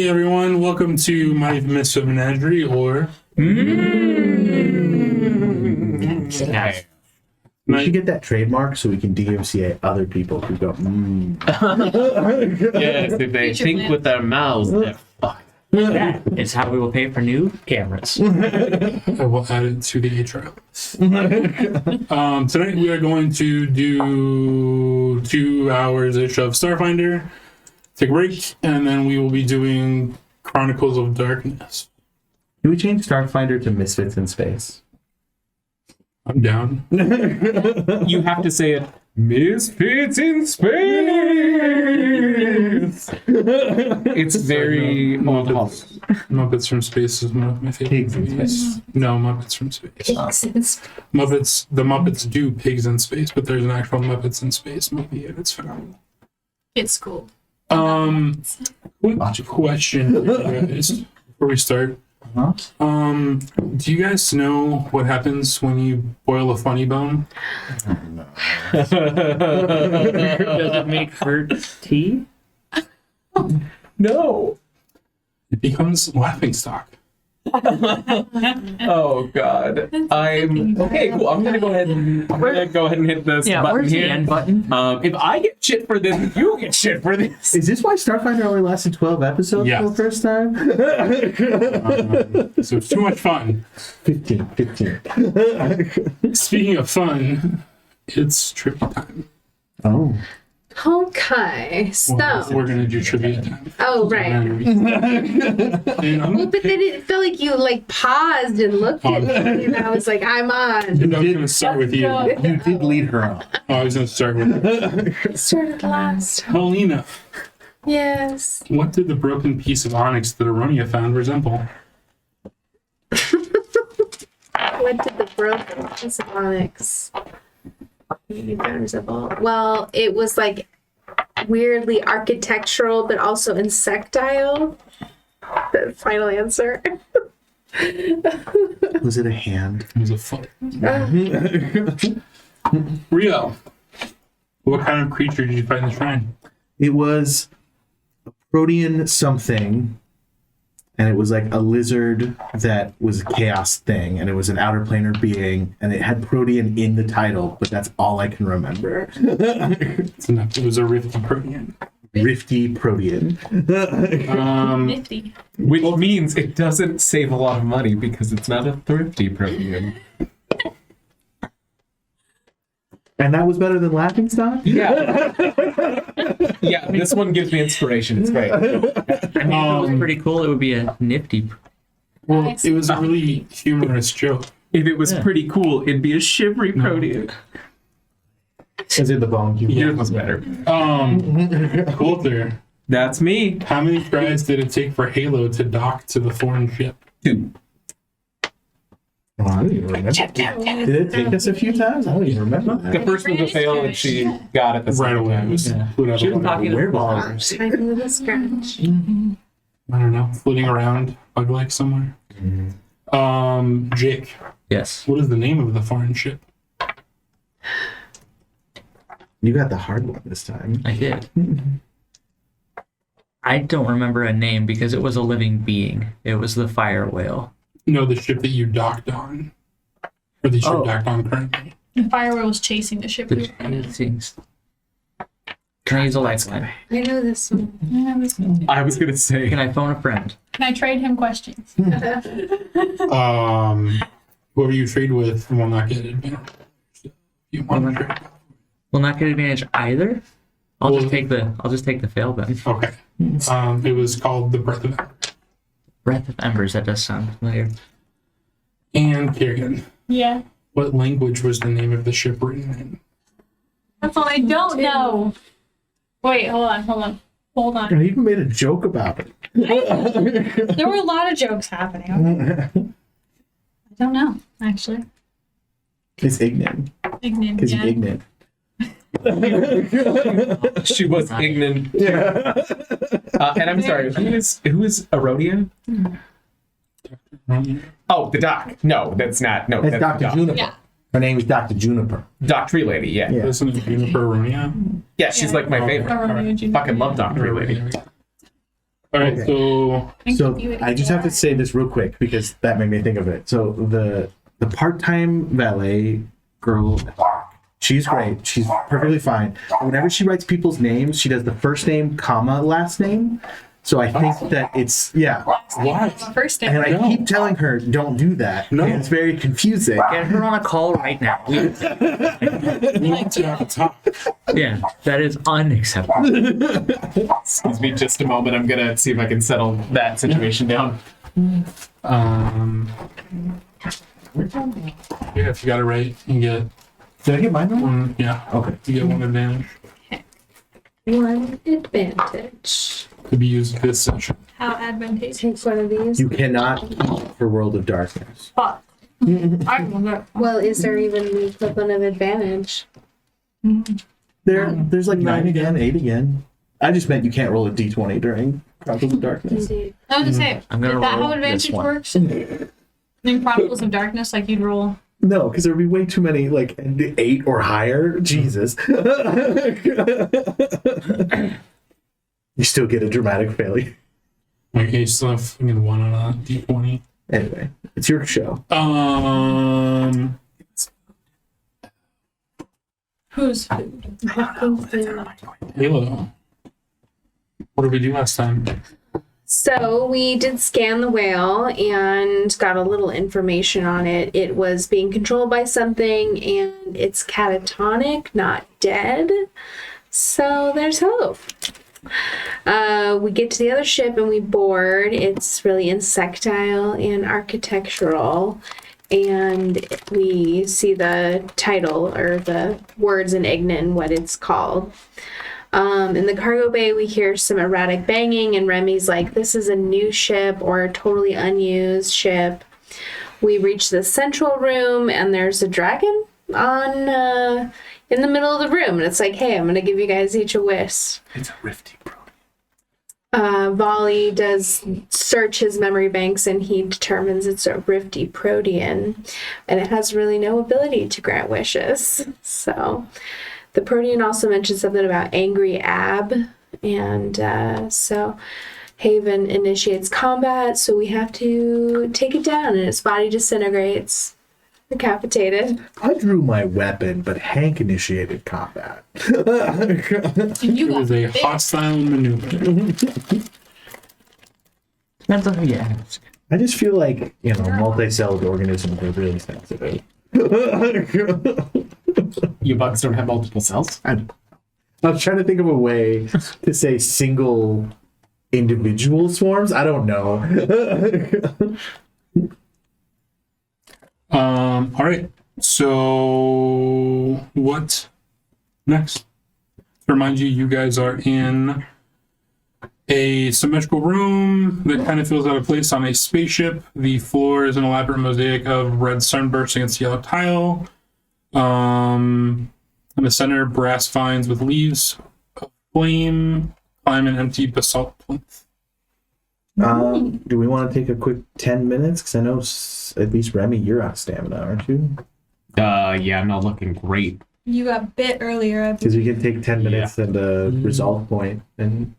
Hey everyone, welcome to my Misfit Menagerie, or... Yeah. We should get that trademark so we can DMCA other people who go, Yes, if they think with their mouths, they're fucked. That is how we will pay for new cameras. I will add it to the HR list. Tonight we are going to do 2 hours-ish of Starfinder, take a break, and then we will be doing Chronicles of Darkness. Can we change Starfinder to Misfits in Space? I'm down. You have to say it. Misfits in space. It's very Muppets from Space is one of my favorite Pigs in movies. Space. No, Muppets from Space. Pigs in space. The Muppets do Pigs in Space, but there's an actual Muppets in Space movie, and it's phenomenal. It's cool. Question for you guys before we start. Do you guys know what happens when you boil a funny bone? Does it make for tea? No. It becomes laughingstock. Oh god. I'm okay. Cool. I'm gonna go ahead and hit this button where's here. the end button? If I get shit for this, you get shit for this. Is this why Starfinder only lasted 12 episodes Yes. for the first time? So it's too much fun. 15. Speaking of fun, it's trivia time. Oh. Okay, so. We're gonna do trivia time. Oh, right. And Well, but then it felt like you paused and looked at me, and I was like, I'm on. I was gonna start with you. You did lead her on. Oh, I was gonna start with you. Started last. Helena, Yes. what did the broken piece of onyx that Aronia found resemble? What did the broken piece of onyx resemble? Well, it was weirdly architectural, but also insectile. The final answer. Was it a hand? It was a foot. Rio, what kind of creature did you find in the shrine? It was a protean something, and it was like a lizard that was a chaos thing, and it was an outer planar being, and it had protean in the title, but that's all I can remember. It's enough. It was a rifty protean. Rifty protean. Nifty. Which means it doesn't save a lot of money because it's not a thrifty protein. And that was better than laughingstock? Yeah. Yeah, this one gives me inspiration. It's great. I mean, if it was pretty cool, it would be a nifty. Well, it was a really humorous joke. If it was pretty cool, it'd be a shivery protein. Is it the bone? Yours was better. Coulter, That's me. how many tries did it take for Halo to dock to the foreign ship? 2. Oh, I don't even remember. Did it take us a few times? I don't even remember The that. first was a fail and she got it the Right second away. It time. was Yeah. flew out She of was the talking water. to ballers. I knew the scratch. I don't know, floating around bug-like somewhere. Jake, Yes. what is the name of the foreign ship? You got the hard one this time. I did. I don't remember a name because it was a living being. It was the fire whale. No, the ship that you docked on. Or that you're Oh. docked on currently. The firewall was chasing the ship. The things. Can I use a lifeline? I know this one. I was going to say. Can I phone a friend? Can I trade him questions? Whoever you trade with will not get advantage. You want to trade? Will not get advantage either. I'll Well- just take the fail then. Okay. It was called the Breath of Embers. Breath of Embers. That does sound familiar. And Kerrigan, Yeah. what language was the name of the ship written in? That's all I don't know. Wait, hold on. I even made a joke about it. There were a lot of jokes happening. Okay. I don't know, actually. It's ignorant. Ignorant. Because Yeah. you're ignorant. She was ignorant. Yeah. And I'm sorry, who is Aronia? Oh, the doc. No, that's not. No, That's that's Dr. the doc. Juniper. Yeah. Her name is Dr. Juniper. Doc Tree Lady, yeah. Yeah. Listen to Juniper Aronia. Yeah, she's like my favorite. Aronia Juniper. Fucking love Doc Tree Lady. All right, Okay. so So I just have to say this real quick because that made me think of it. So the part-time valet girl, she's great. She's perfectly fine. Whenever she writes people's names, she does the first name, comma, last name. So I think that it's why? First And name. I keep telling her, don't do that. No. And it's very confusing. Get her on a call right now. We need to have a top. Yeah, that is unacceptable. Excuse me just a moment. I'm gonna see if I can settle that situation down. Yeah, if you got it right, you get Did I get mine wrong? one. Yeah, Okay. you get one advantage One advantage. to be used this session. How advantageous. Take one of these. You cannot keep for World of Darkness. Fuck. I remember. Well, is there even the equivalent of advantage? There's like 9 again, 8 again. I just meant you can't roll a d20 during Chronicles of Darkness. Indeed. I was gonna say, I'm gonna is that roll how this advantage one. works? In Chronicles of Darkness, like you'd roll. No, because there would be way too many, like 8 or higher. Jesus. You still get a dramatic failure. Okay, you still have fucking one on a d20. Anyway, it's your show. Whose food? Halo. What did we do last time? So we did scan the whale and got a little information on it. It was being controlled by something and it's catatonic, not dead. So there's hope. We get to the other ship and we board. It's really insectile and architectural. And we see the title or the words in Ignan, what it's called. In the cargo bay, we hear some erratic banging, and Remy's like, this is a new ship or a totally unused ship. We reach the central room, and there's a dragon on in the middle of the room. And it's like, hey, I'm going to give you guys each a wish. It's a rifty bro. Volley does search his memory banks, and he determines it's a rifty protean, and it has really no ability to grant wishes. So the protean also mentions something about angry ab, and so Haven initiates combat, so we have to take it down, and its body disintegrates, decapitated. I drew my weapon, but Hank initiated combat. You It was a bit. hostile maneuver. Depends on who you ask. I just feel like, multi-celled organisms are really sensitive. You bugs don't have multiple cells? I was trying to think of a way to say single individual swarms. I don't know. All right. So what next? To remind you, you guys are in a symmetrical room that kind of feels out of place on a spaceship. The floor is an elaborate mosaic of red sunbursts against yellow tile. In the center, brass vines with leaves of flame climb an empty basalt plinth. Do we want to take a quick 10 minutes? Because I know at least Remy, you're out of stamina, aren't you? Yeah, I'm not looking great. You got bit earlier. Because we can take 10 minutes and a resolve point and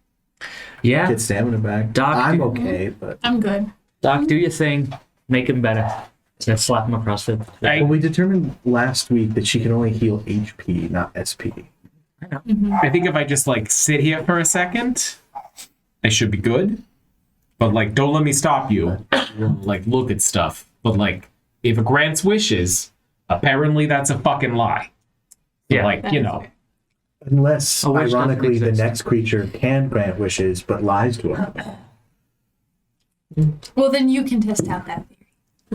Yeah, get stamina back. Doc, I'm do- okay, but I'm good. Doc, do your thing. Make him better. Just slap him across the. I, well, we determined last week that she can only heal HP, not SP. I think if I just sit here for a second, I should be good. But don't let me stop you. Look at stuff. But if it grants wishes, apparently that's a fucking lie. So, Yeah. Unless, A wish doesn't ironically, the exist. next creature can grant wishes but lies to him. Well, then you can test out that theory.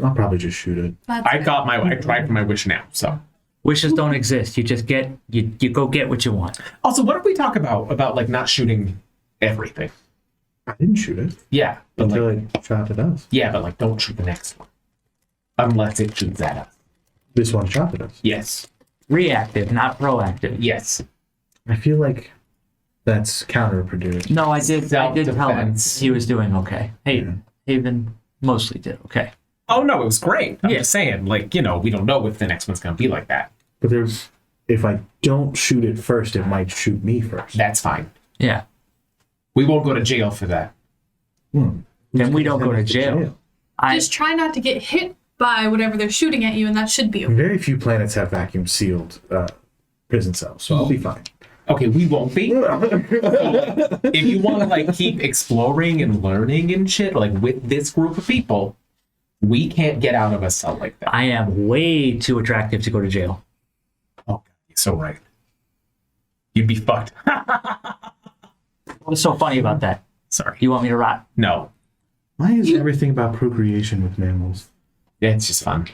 I'll probably just shoot it. I tried for my wish now. So Wishes don't exist. You just get you go get what you want. also, what did we talk about not shooting everything? I didn't shoot it Yeah, but until it shot at us. don't shoot the next one unless it shoots at us. This one shot at us. Yes, Reactive, not proactive. yes. I feel like that's counterproductive. No, I did tell him Self-defense. he was doing okay. Haven mostly did okay. Oh no, it was great. I'm Yeah. just saying, we don't know if the next one's gonna be like that. But if I don't shoot it first, it might shoot me first. That's fine. Yeah. We won't go to jail for that. Then we don't go to jail. Just try not to get hit by whatever they're shooting at you, and that should be okay. Very few planets have vacuum sealed prison cells, so I'll be fine. Okay, we won't be. If you want to like keep exploring and learning and shit, like with this group of people, we can't get out of a cell like that. I am way too attractive to go to jail. Oh, you're so right. You'd be fucked. What's so funny about that? Sorry. You want me to rot? No. Why is everything about procreation with mammals? Yeah, it's just fun.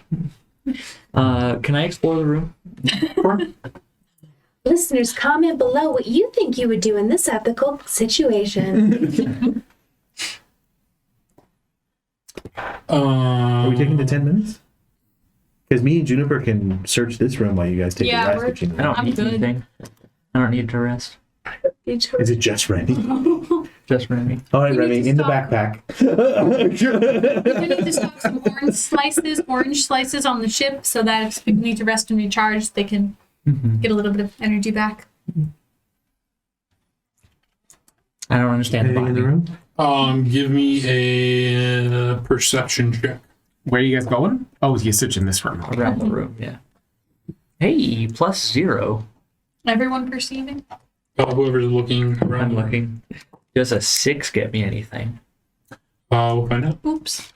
Can I explore the room? Listeners, comment below what you think you would do in this ethical situation. Are we taking the 10 minutes? Because me and Juniper can search this room while you guys take Yeah, a rest. I don't I'm need good. anything. I don't need to rest. Is it just Remy? Just Remy. All right, We need Remy, to in the stop. backpack. We need to stock some orange slices on the ship so that if people need to rest and recharge, they can get a little bit of energy back. I don't understand the Anything in the bonding. room? Give me a perception check. Where are you guys going? Oh, you're searching this room. Around the room, yeah. Hey, +0. Everyone perceiving? Whoever's looking around. I'm looking. Does a 6 get me anything? We'll find out. Oops.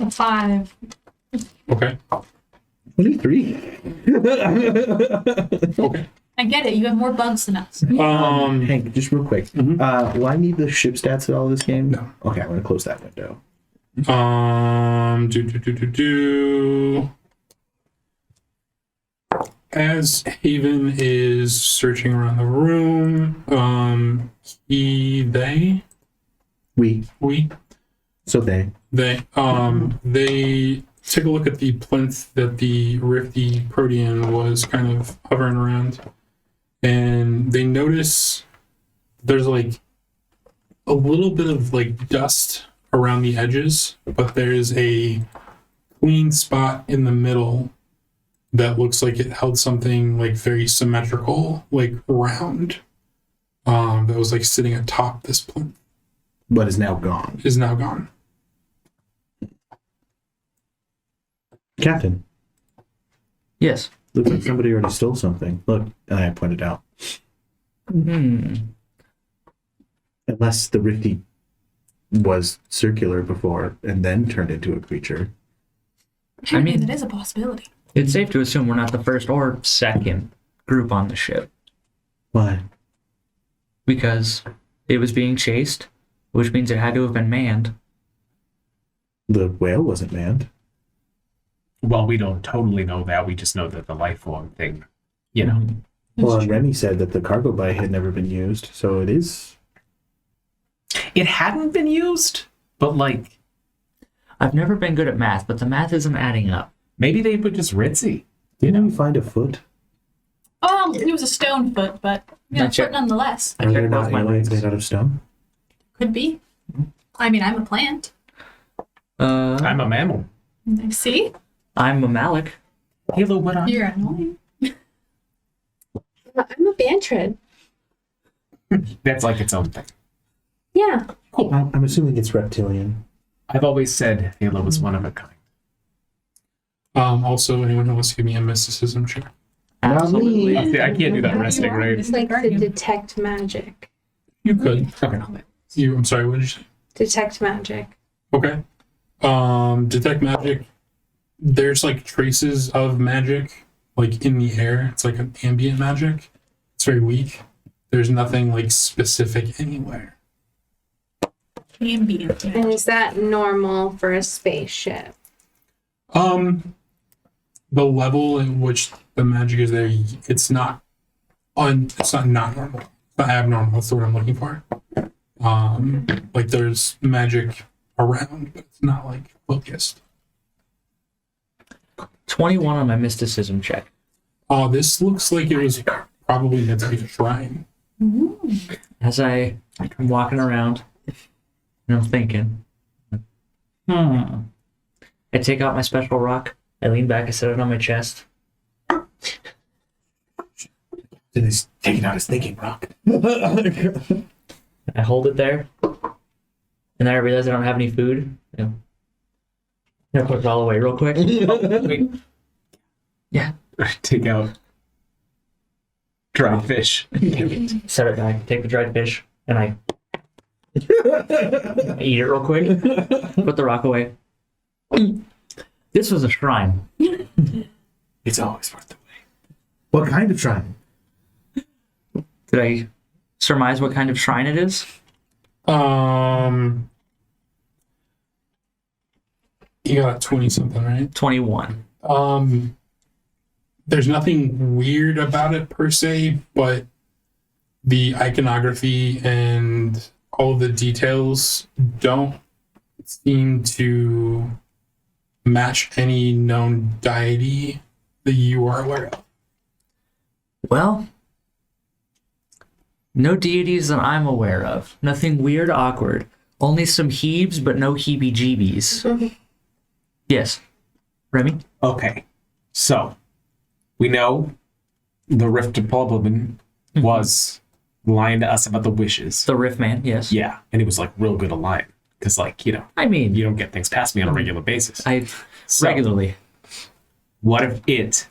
A 5. Okay. 23. Okay. I get it. You have more bugs than us. Hank, just real quick. Mhm. Will I need the ship stats at all this game? No. Okay, I'm going to close that window. As Haven is searching around the room, they take a look at the plinth that the Rifty Protean was kind of hovering around, and they notice there's like a little bit of like dust around the edges, but there's a clean spot in the middle that looks like it held something like very symmetrical, like round, that was like sitting atop this plinth. but is now gone. Is now gone. Captain, Yes. looks like somebody already stole something. Look, and I pointed out. Unless the Rifty was circular before and then turned into a creature. I mean- that is a possibility. It's safe to assume we're not the first or second group on the ship Why? because it was being chased, which means it had to have been manned. The whale wasn't manned. Well, we don't totally know that. We just know that the life form thing, you know. Well, and Remy said that the cargo bay had never been used, so it is. It hadn't been used, but like I've never been good at math, but the math isn't adding up. maybe they were just ritzy. Didn't we find a foot? It was a stone foot, but Not foot yet. nonetheless. I Are there checked not both my aliens lenses. made out of stone? Could be. I mean, I'm a plant. I'm a mammal. See? I'm a Malik. Halo, what are you? You're annoying. I'm a bantrid. That's like its own thing. Yeah. I'm assuming it's reptilian. I've always said Halo was one of a kind. Also, anyone who wants to give me a mysticism check? Absolutely. Okay, I can't do that resting, right? It's like to detect magic. You could. Okay. I'm sorry, what did you say? Detect magic. Okay. Detect magic. There's like traces of magic like in the air. It's like an ambient magic. It's very weak. There's nothing like specific anywhere. Ambient. And is that normal for a spaceship? The level in which the magic is there, it's not not normal. It's not abnormal. That's the word I'm looking for. Like there's magic around, but it's not like focused. 21 on my mysticism check. This looks like it was probably meant to be a shrine. As I'm walking around and I'm thinking, I take out my special rock. I lean back, I set it on my chest. Then he's taking out his thinking rock. I hold it there. And then I realize I don't have any food. Yeah. I'm gonna put it all away real quick. Oh, wait. Yeah. Take out dried fish. Set it back. Take the dried fish, and I eat it real quick. Put the rock away. This was a shrine. It's always worth the wait. What kind of shrine? Did I surmise what kind of shrine it is? You got 20 something, right? 21. There's nothing weird about it per se, but the iconography and all of the details don't seem to match any known deity that you are aware of. Well, no deities that I'm aware of. Nothing weird, awkward. Only some heaves, but no heebie-jeebies. Yes. Remy? Okay, so we know the Rift of Problem was lying to us about the wishes. The Rift Man, yes. Yeah, and it was like real good a line because, like, you know, I mean, you don't get things past me on a regular basis. So, regularly. What if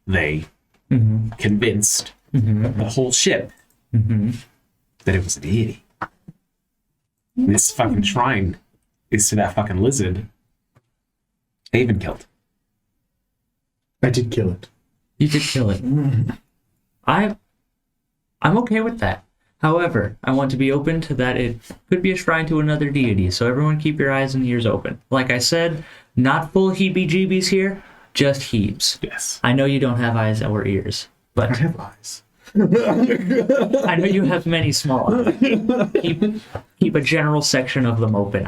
they convinced the whole ship that it was a deity? This fucking shrine is to that fucking lizard they even killed. I did kill it. You did kill it. I'm okay with that. However, I want to be open to that it could be a shrine to another deity, so everyone keep your eyes and ears open. Like I said, not full heebie-jeebies here, just heaps. Yes. I know you don't have eyes or ears, I but have eyes. I know you have many small eyes. Keep a general section of them open.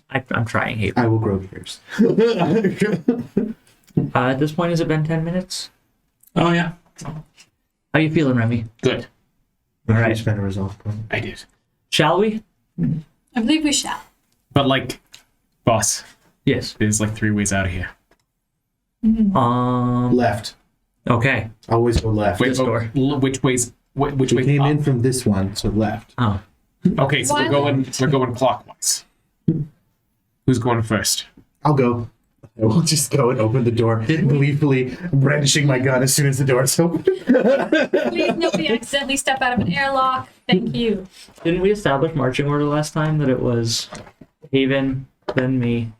I'm trying here. I will grow ears. At this point, has it been 10 minutes? Oh, yeah. How you feeling, Remy? Good. All I right. spent a resolve point. I did. Shall we? I believe we shall. But, like, boss, Yes. there's like 3 ways out of here. Left. Okay. Always go left. Wait, This door. which ways? Which We way? came up? in from this one, so left. Oh. Okay, so Why we're going clockwise. Who's going first? I'll go. I will just go and open the door, gleefully brandishing my gun as soon as the door is open. Please, nobody accidentally step out of an airlock. Thank you. Didn't we establish marching order last time that it was Haven, then me,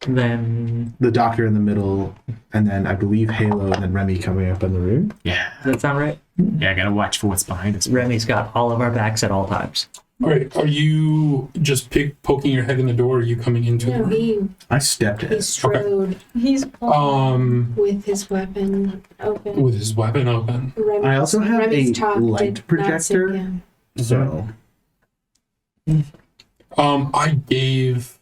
then... The doctor in the middle, and then I believe Halo, and then Remy coming up in the room. Yeah. Does that sound right? Yeah, I gotta watch for what's behind us. Remy's got all of our backs at all times. All right. Are you just poking your head in the door, or are you coming into the No, room? I stepped he in. strode He's with his weapon open. With his weapon open. Remy- I also have Remy's a talk light did not projector. sink in. So I gave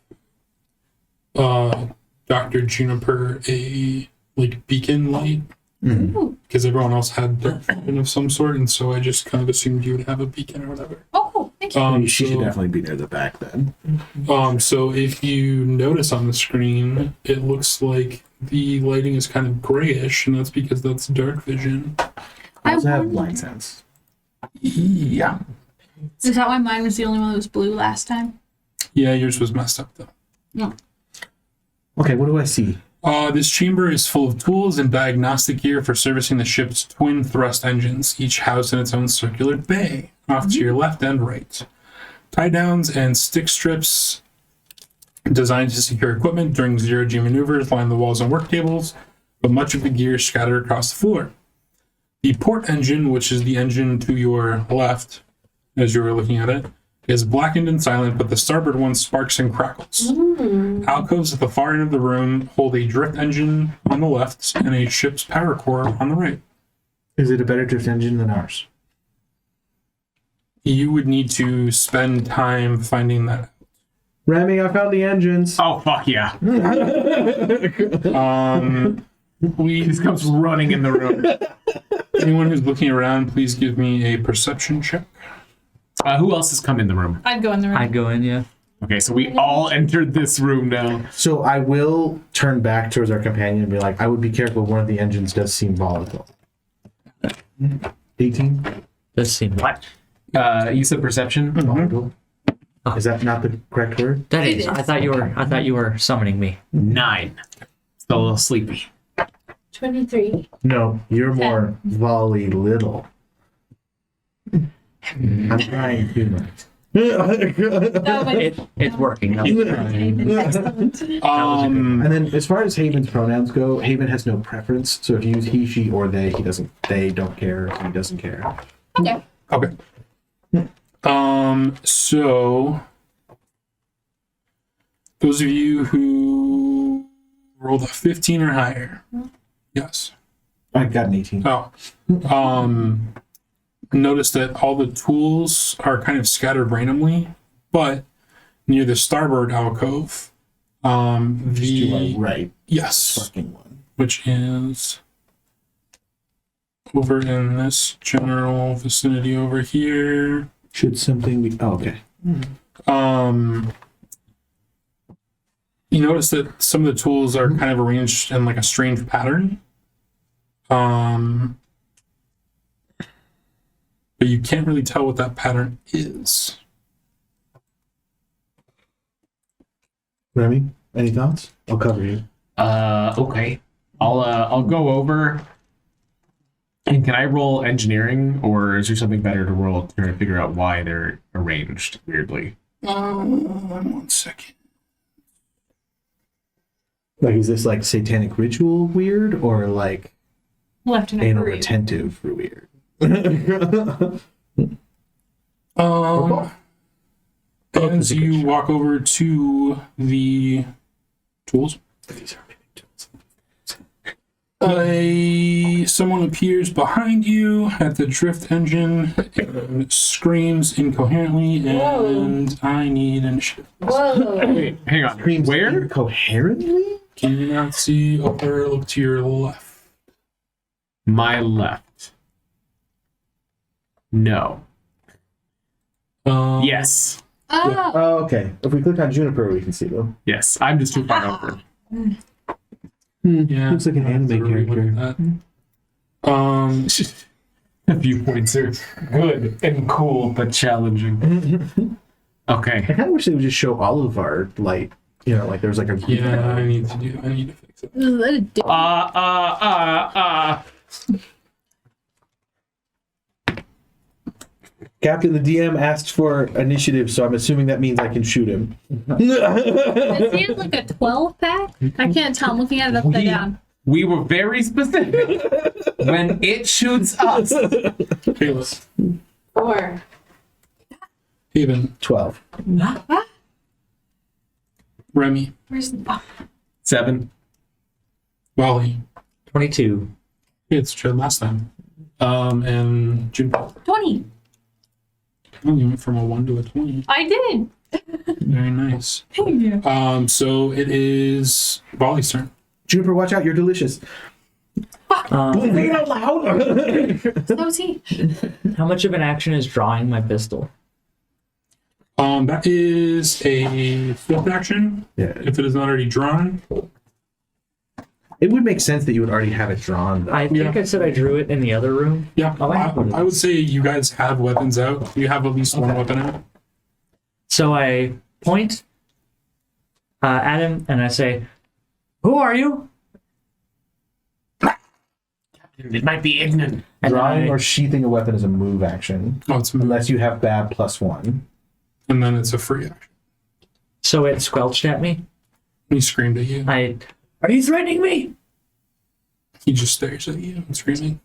Dr. Juniper a beacon light because everyone else had their beacon of some sort, and so I just kind of assumed you would have a beacon or whatever. Oh, cool. Thank you. she should so- definitely be near the back then. So if you notice on the screen, it looks like the lighting is kind of grayish, and that's because that's dark vision. I also have wonder- light sense. Yeah. Is that why mine was the only one that was blue last time? Yeah, yours was messed up though. No. Okay, what do I see? This chamber is full of tools and diagnostic gear for servicing the ship's twin thrust engines, each housed in its own circular bay, off to your left and right. Tie-downs and stick strips designed to secure equipment during zero-G maneuvers line the walls and work tables, but much of the gear is scattered across the floor. The port engine, which is the engine to your left, as you were looking at it, is blackened and silent, but the starboard one sparks and crackles. Alcoves at the far end of the room hold a drift engine on the left and a ship's power core on the right. Is it a better drift engine than ours? You would need to spend time finding that. Remy, I found the engines. Oh fuck yeah! We He comes running in the room. anyone who's looking around, please give me a perception check. Who else has come in the room? I'd go in the room. I'd go in, yeah. Okay, so we all entered this room now. So I will turn back towards our companion and be like, I would be careful, one of the engines does seem volatile. 18? Does seem what? You said perception. Volatile. Is that not the correct word? That It is. is. I thought you were summoning me. 9. Still a little sleepy. 23. No, you're more volley little. I'm trying too much. No, but It's working. No. excellent. And then, as far as Haven's pronouns go, Haven has no preference. So if you use he, she, or they, he doesn't. They don't care. He doesn't care. Okay. Okay. So those of you who rolled a 15 or higher, yes. I got an 18. Oh, notice that all the tools are kind of scattered randomly, but near the starboard alcove, To our the right, yes, fucking one. which is over in this general vicinity over here. Should something be? Oh, okay. You notice that some of the tools are kind of arranged in like a strange pattern. But you can't really tell what that pattern is. Remy, any thoughts? I'll cover you. Okay. I'll go over. And can I roll engineering, or is there something better to roll to figure out why they're arranged weirdly? 1 second. Like, is this like satanic ritual weird, or like Left and anal right. retentive for weird? As you walk over to the tools, These are tools. someone appears behind you at the drift engine and screams incoherently, and I need initiative. Whoa. Wait, hang on. Screams Where? incoherently? Can you not see over? Look to your left. My left. No. Yes. Oh, Oh, okay. If we click on Juniper, we can see them. Yes. I'm just too far over. Yeah, Looks like an anime that's a really character. look at that. Viewpoints are good and cool, but challenging. Okay. I kind of wish they would just show all of our light. You know, like there's like a Yeah, I need to fix it. let it do. Captain, the DM asked for initiative, so I'm assuming that means I can shoot him. It seems like a 12 pack. I can't tell. I'm looking at it upside down. We were very specific. When it shoots us. Kayla, 4. Haven, 12. Remy, Where's oh, 7. Wally. 22. It's Chad last time. And June. 20? Oh, you went from a 1 to a 20. I did. Very nice. Thank you. So it is Wally's turn. Juniper, watch out, you're delicious. Say it out loud! So was he. How much of an action is drawing my pistol? That is a flip action. Yeah. If it is not already drawn. It would make sense that you would already have it drawn, though. I think I said I drew it in the other room. Yeah, Oh, I have one of I would say you guys have weapons out. You have at least one weapon out. So I point at him and I say, "Who are you?" It might be ignorant. And Drawing then or sheathing a weapon is a move action, Oh, it's unless you have bad +1. and then it's a free action. so it squelched at me. He screamed at you. Are you threatening me? He just stares at you and screaming.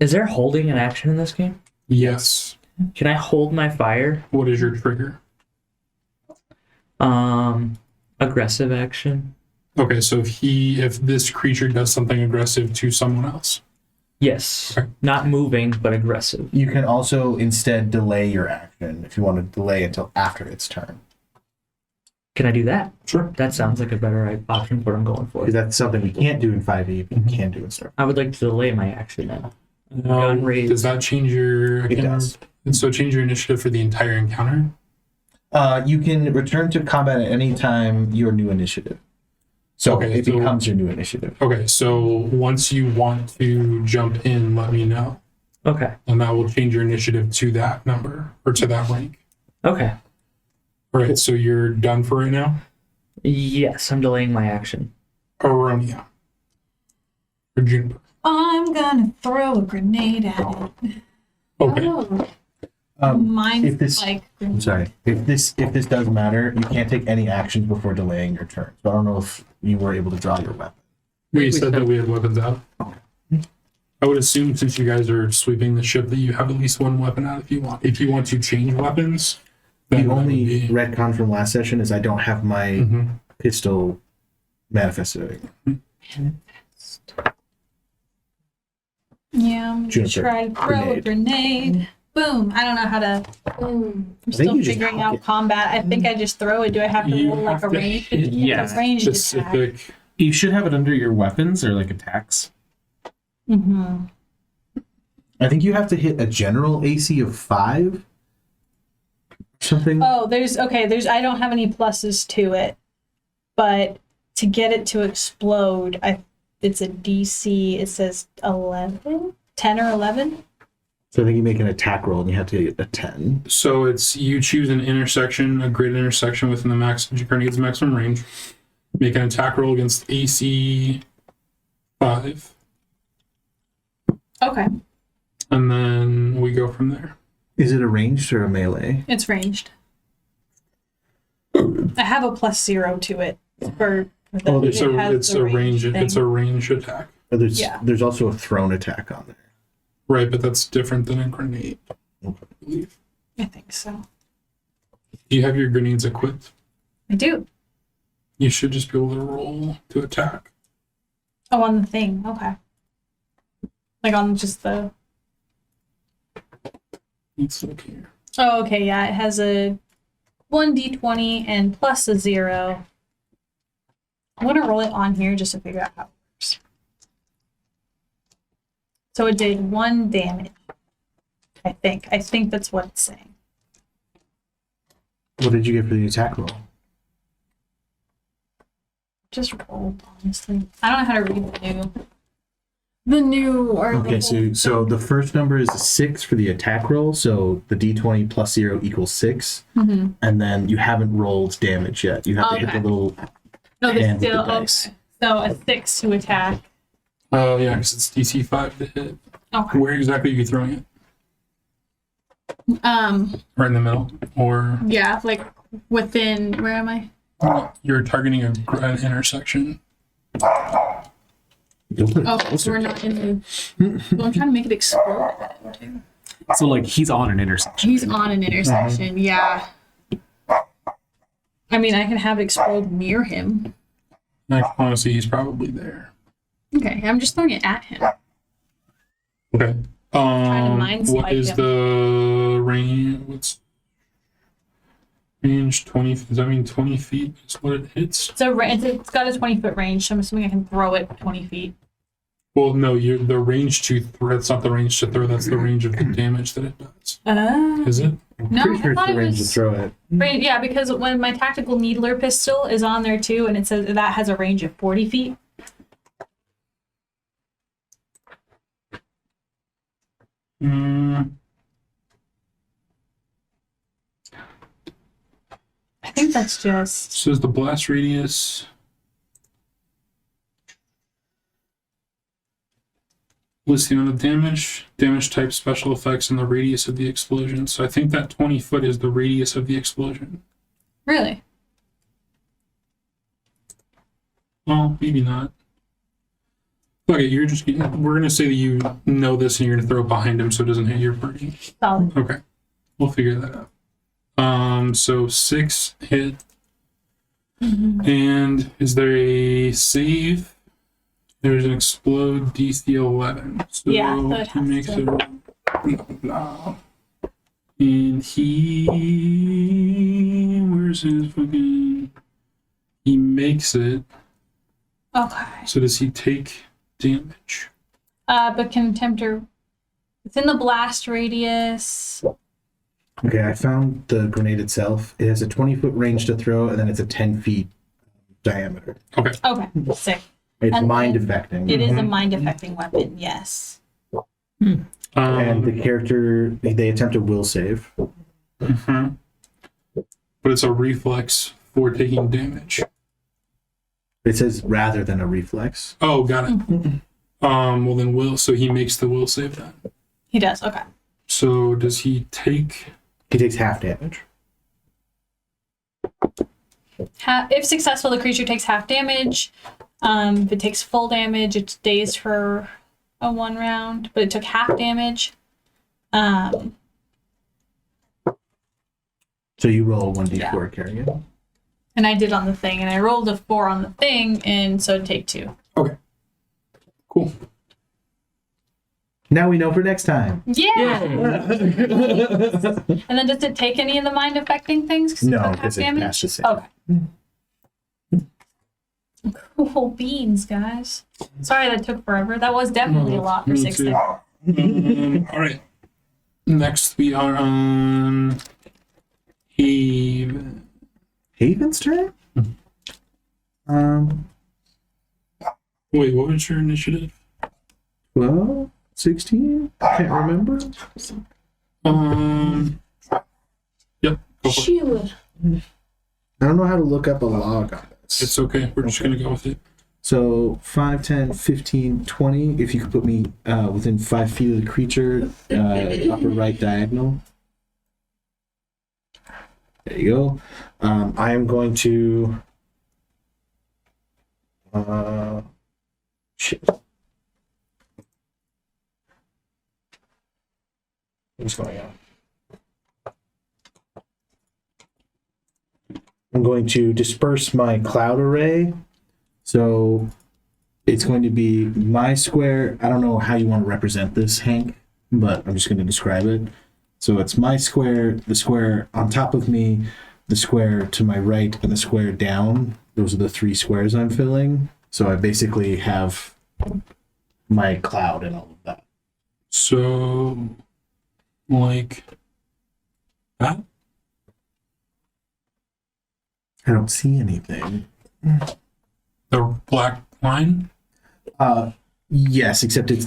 Is there holding an action in this game? Yes. Can I hold my fire? What is your trigger? Aggressive action. Okay, so if this creature does something aggressive to someone else. Yes. Okay. Not moving, but aggressive. You can also instead delay your action if you want to delay until after its turn. Can I do that? Sure. That sounds like a better option for what I'm going for. Because that's something we can't do in 5e, but you can do in Star. I would like to delay my action now. Gun raised. Does that change your? It does. And so change your initiative for the entire encounter. You can return to combat at any time your new initiative. So Okay, it so- becomes your new initiative. Okay, so once you want to jump in, let me know. Okay. and that will change your initiative to that number or to that rank. Okay. All right, so you're done for right now. Yes, I'm delaying my action. Aronia. Or Juniper. I'm gonna throw a grenade at it. Okay. Oh, Mine's if this- like I'm sorry. If this does matter, you can't take any actions before delaying your turn. So I don't know if you were able to draw your weapon. We said that we had weapons out. I would assume since you guys are sweeping the ship that you have at least one weapon out if you want. If you want to change weapons, then The that would only be- retcon from last session is I don't have my Mhm. pistol manifested. yeah. I'm gonna Juniper, try to throw a grenade. Boom! I don't know how to. I'm still you just figuring huck out it. combat. I think I just throw it. Do I have to You roll like have a to range? hit Yeah. A ranged attack. specific. You should have it under your weapons or like attacks. Mm-hmm. I think you have to hit a general AC of 5. Something. Oh, there's I don't have any pluses to it, but to get it to explode, it's a DC. It says 11, 10 or 11. So I think you make an attack roll and you have to hit a 10. So it's you choose an intersection, a grid intersection within the grenade's maximum range. Make an attack roll against AC 5, Okay, and then we go from there. Is it a ranged or a melee? it's ranged. I have a +0 to it for. Oh, It's it has a the range. thing. It's a range attack, Or Yeah. there's also a thrown attack on there. right? But that's different than a grenade. I believe. I think so. Do you have your grenades equipped? I do. You should just be able to roll to attack. Oh, on the thing. Okay. Like on just the. Let's look here. Oh, okay. Yeah, it has a 1d20 and plus a 0. I'm gonna roll it on here just to figure out how it works. So it did 1 damage. I think that's what it's saying. What did you get for the attack roll? Just rolled, honestly. I don't know how to read the new or Okay, the so the first number is a 6 for the attack roll, so the d20 plus 0 equals 6. Mhm. And then you haven't rolled damage yet. You have to hit Okay. the little No, hand there's with the still dice. okay. So a 6 to attack. Oh yeah, because it's DC 5 to hit. Okay. Where exactly are you throwing it? Right in the middle, or Yeah, like within. Where am I? you're targeting an intersection. You'll put it Oh, closer. so we're not in the. Well, I'm trying to make it explode. Too. So like he's on an intersection. He's on an intersection. Yeah. I mean, I can have it explode near him. Honestly, he's probably there. Okay, I'm just throwing it at him. Okay. mind What swipe is him. the range? What's range? 20? Does that mean 20 feet is what it hits? So it's got a 20-foot range, so I'm assuming I can throw it 20 feet. Well, no, the range to throw. That's not the range to throw. That's the range of the damage that it does. Is it? No, Pretty sure I it's thought the it range to was. throw it. Range, yeah, because when my tactical needler pistol is on there too, and it says that has a range of 40 feet. I think that's just. Says the blast radius. List the amount of damage type, special effects, and the radius of the explosion. So I think that 20 foot is the radius of the explosion. Really? Well, maybe not. Okay, we're gonna say that you know this and you're gonna throw it behind him so it doesn't hit your party. Solid. Okay, we'll figure that out. So 6 hit. And is there a save? There's an explode DC 11. So Yeah, so it he has makes to. it. Blah, blah. And he. Where's his fucking. He makes it. Okay. So does he take damage? But can Tempter. It's in the blast radius. Okay, I found the grenade itself. It has a 20-foot range to throw, and then it's a 10 feet diameter. Okay. Okay, sick. It's And mind then affecting. It is a mind affecting weapon, yes. And the character, they attempt a will save. But it's a reflex for taking damage. It says rather than a reflex. Oh, got it. Well then so he makes the will save then. He does. Okay. So does he take? He takes half damage. If successful, the creature takes half damage. If it takes full damage, it stays for a 1 round, but it took half damage. So you roll a 1d4 Yeah. carrying it. And I did on the thing, and I rolled a 4 on the thing, and so it'd take 2. Okay. Cool. Now we know for next time. Yeah! And then does it take any of the mind affecting things? 'Cause it No, took half because it damage? passed the save. Okay. Cool beans, guys. Sorry that took forever. That was definitely a lot for Me 60. too. All right. Next we are on Haven. Haven's turn? Wait, what was your initiative? 12? 16? Can't remember. Yep. Go for it. Shoot. I don't know how to look up a log on this. It's okay. We're just gonna go with it. So 5, 10, 15, 20. If you could put me within 5 feet of the creature, upper right diagonal. There you go. I am going to. Shit. What's going on? I'm going to disperse my cloud array. So it's going to be my square. I don't know how you want to represent this, Hank, but I'm just going to describe it. So it's my square, the square on top of me, the square to my right, and the square down. Those are the 3 squares I'm filling. So I basically have my cloud and all of that. So, like that. I don't see anything. The black line. Yes, except it's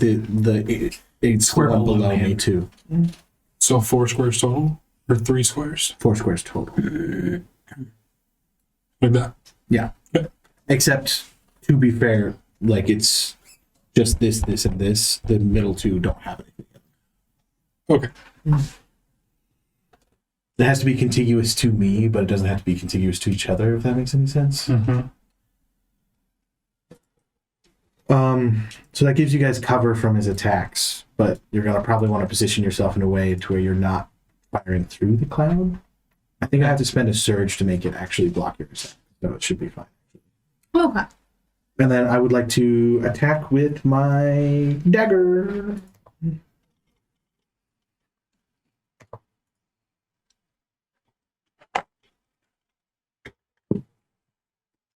it's Square below below me him. too. So 4 squares total, or 3 squares, 4 squares total. like that. Yeah. Except, to be fair, like it's just this, and this. The middle 2 don't have anything. Okay. It has to be contiguous to me, but it doesn't have to be contiguous to each other, if that makes any sense. So that gives you guys cover from his attacks, but you're gonna probably want to position yourself in a way to where you're not firing through the cloud. I think I have to spend a surge to make it actually block your attack, so it should be fine. Okay. And then I would like to attack with my dagger.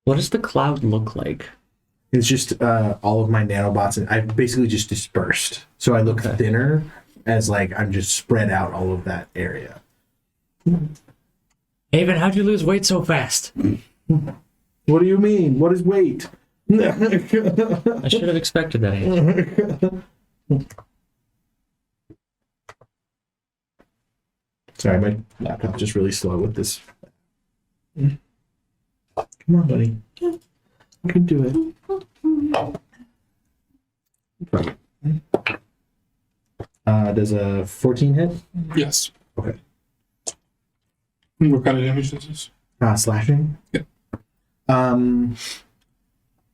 What does the cloud look like? It's just all of my nanobots, and I've basically just dispersed. So I look thinner as like I'm just spread out all of that area. Haven, how'd you lose weight so fast? What do you mean? What is weight? I should have expected that answer. Sorry, my laptop's just really slow with this. Come on, buddy. You can do it. Does a 14 hit? Yes. Okay. What kind of damage is this? Slashing? Yep.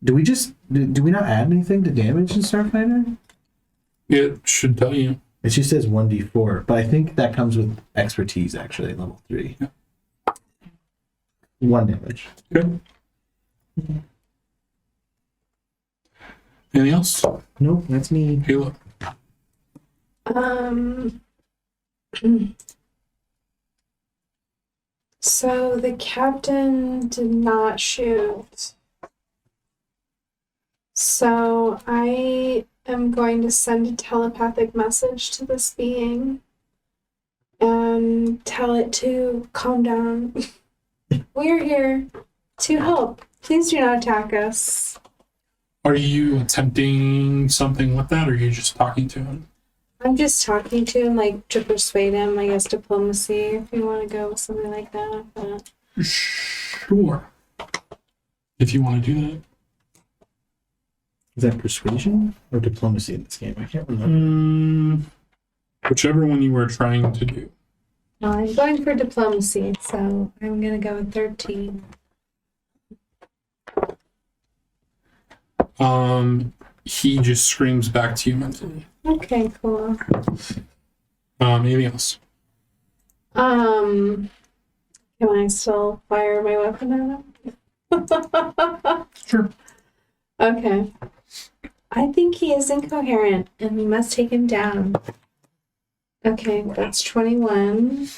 Do we not add anything to damage in Starfinder? It should tell you. It just says 1d4, but I think that comes with expertise, actually, at level 3. Yeah. 1 damage. Okay. Anything else? Nope, that's me. Kayla. So the captain did not shoot. So I am going to send a telepathic message to this being and tell it to calm down. We're here to help. Please do not attack us. Are you attempting something with that, or are you just talking to him? I'm just talking to him, like, to persuade him, I guess, diplomacy, if you want to go with something like that. But... Sure. If you want to do that. Is that persuasion or diplomacy in this game? I can't remember. Whichever one you were trying to do. No, I'm going for diplomacy, so I'm going to go with 13. He just screams back to you mentally. Okay, cool. Anything else? Can I still fire my weapon at him? Sure. Okay. I think he is incoherent, and we must take him down. Okay, that's 21.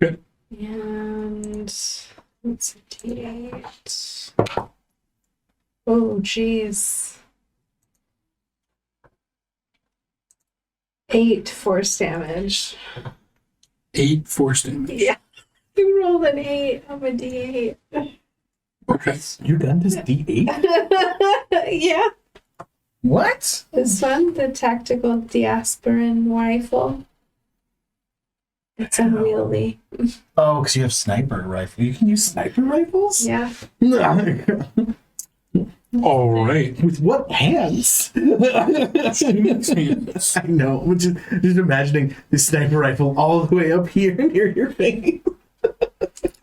Good. And let's see, D8. Oh, jeez. 8 force damage. 8 force damage. Yeah. You rolled an 8 on a D8. Okay. Your gun does D8? Yeah. What? This one, the tactical diasporan rifle. It's unwieldy. Oh, because you have sniper rifle. You can use sniper rifles? Yeah. All right. With what hands? Hands. I know. Just imagining this sniper rifle all the way up here near your face.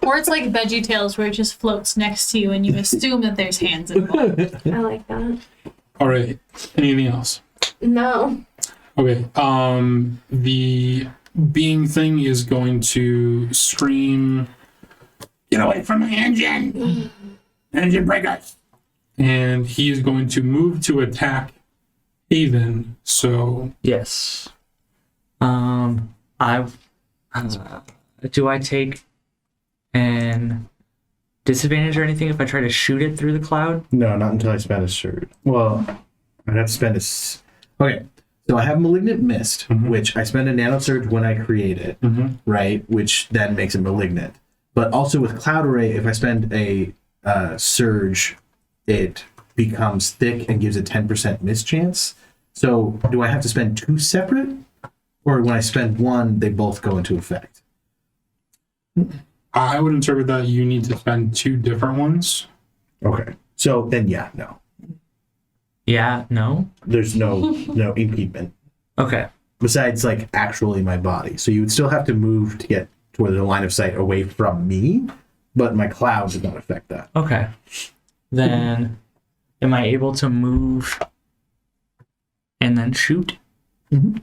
Or it's like VeggieTales where it just floats next to you and you assume that there's hands involved. I like that. All right. Anything else? No. Okay. The being thing is going to scream, "Get away from my engine! Engine breakers!" And he is going to move to attack Haven. So Yes. Do I take an disadvantage or anything if I try to shoot it through the cloud? No, not until I spend a surge. Well, I'd have to spend Okay, so I have Malignant Mist, which I spend a nano surge when I create it, right? Which then makes it malignant. But also with Cloud Array, if I spend a surge, it becomes thick and gives a 10% miss chance. So do I have to spend 2 separate? Or when I spend 1, they both go into effect? I would interpret that you need to spend 2 different ones. Okay. So then, yeah, no. Yeah, no? There's no impediment. Okay. Besides, like, actually my body. So you would still have to move to get toward the line of sight away from me, but my cloud did not affect that. Okay. Then am I able to move and then shoot? Mm-hmm.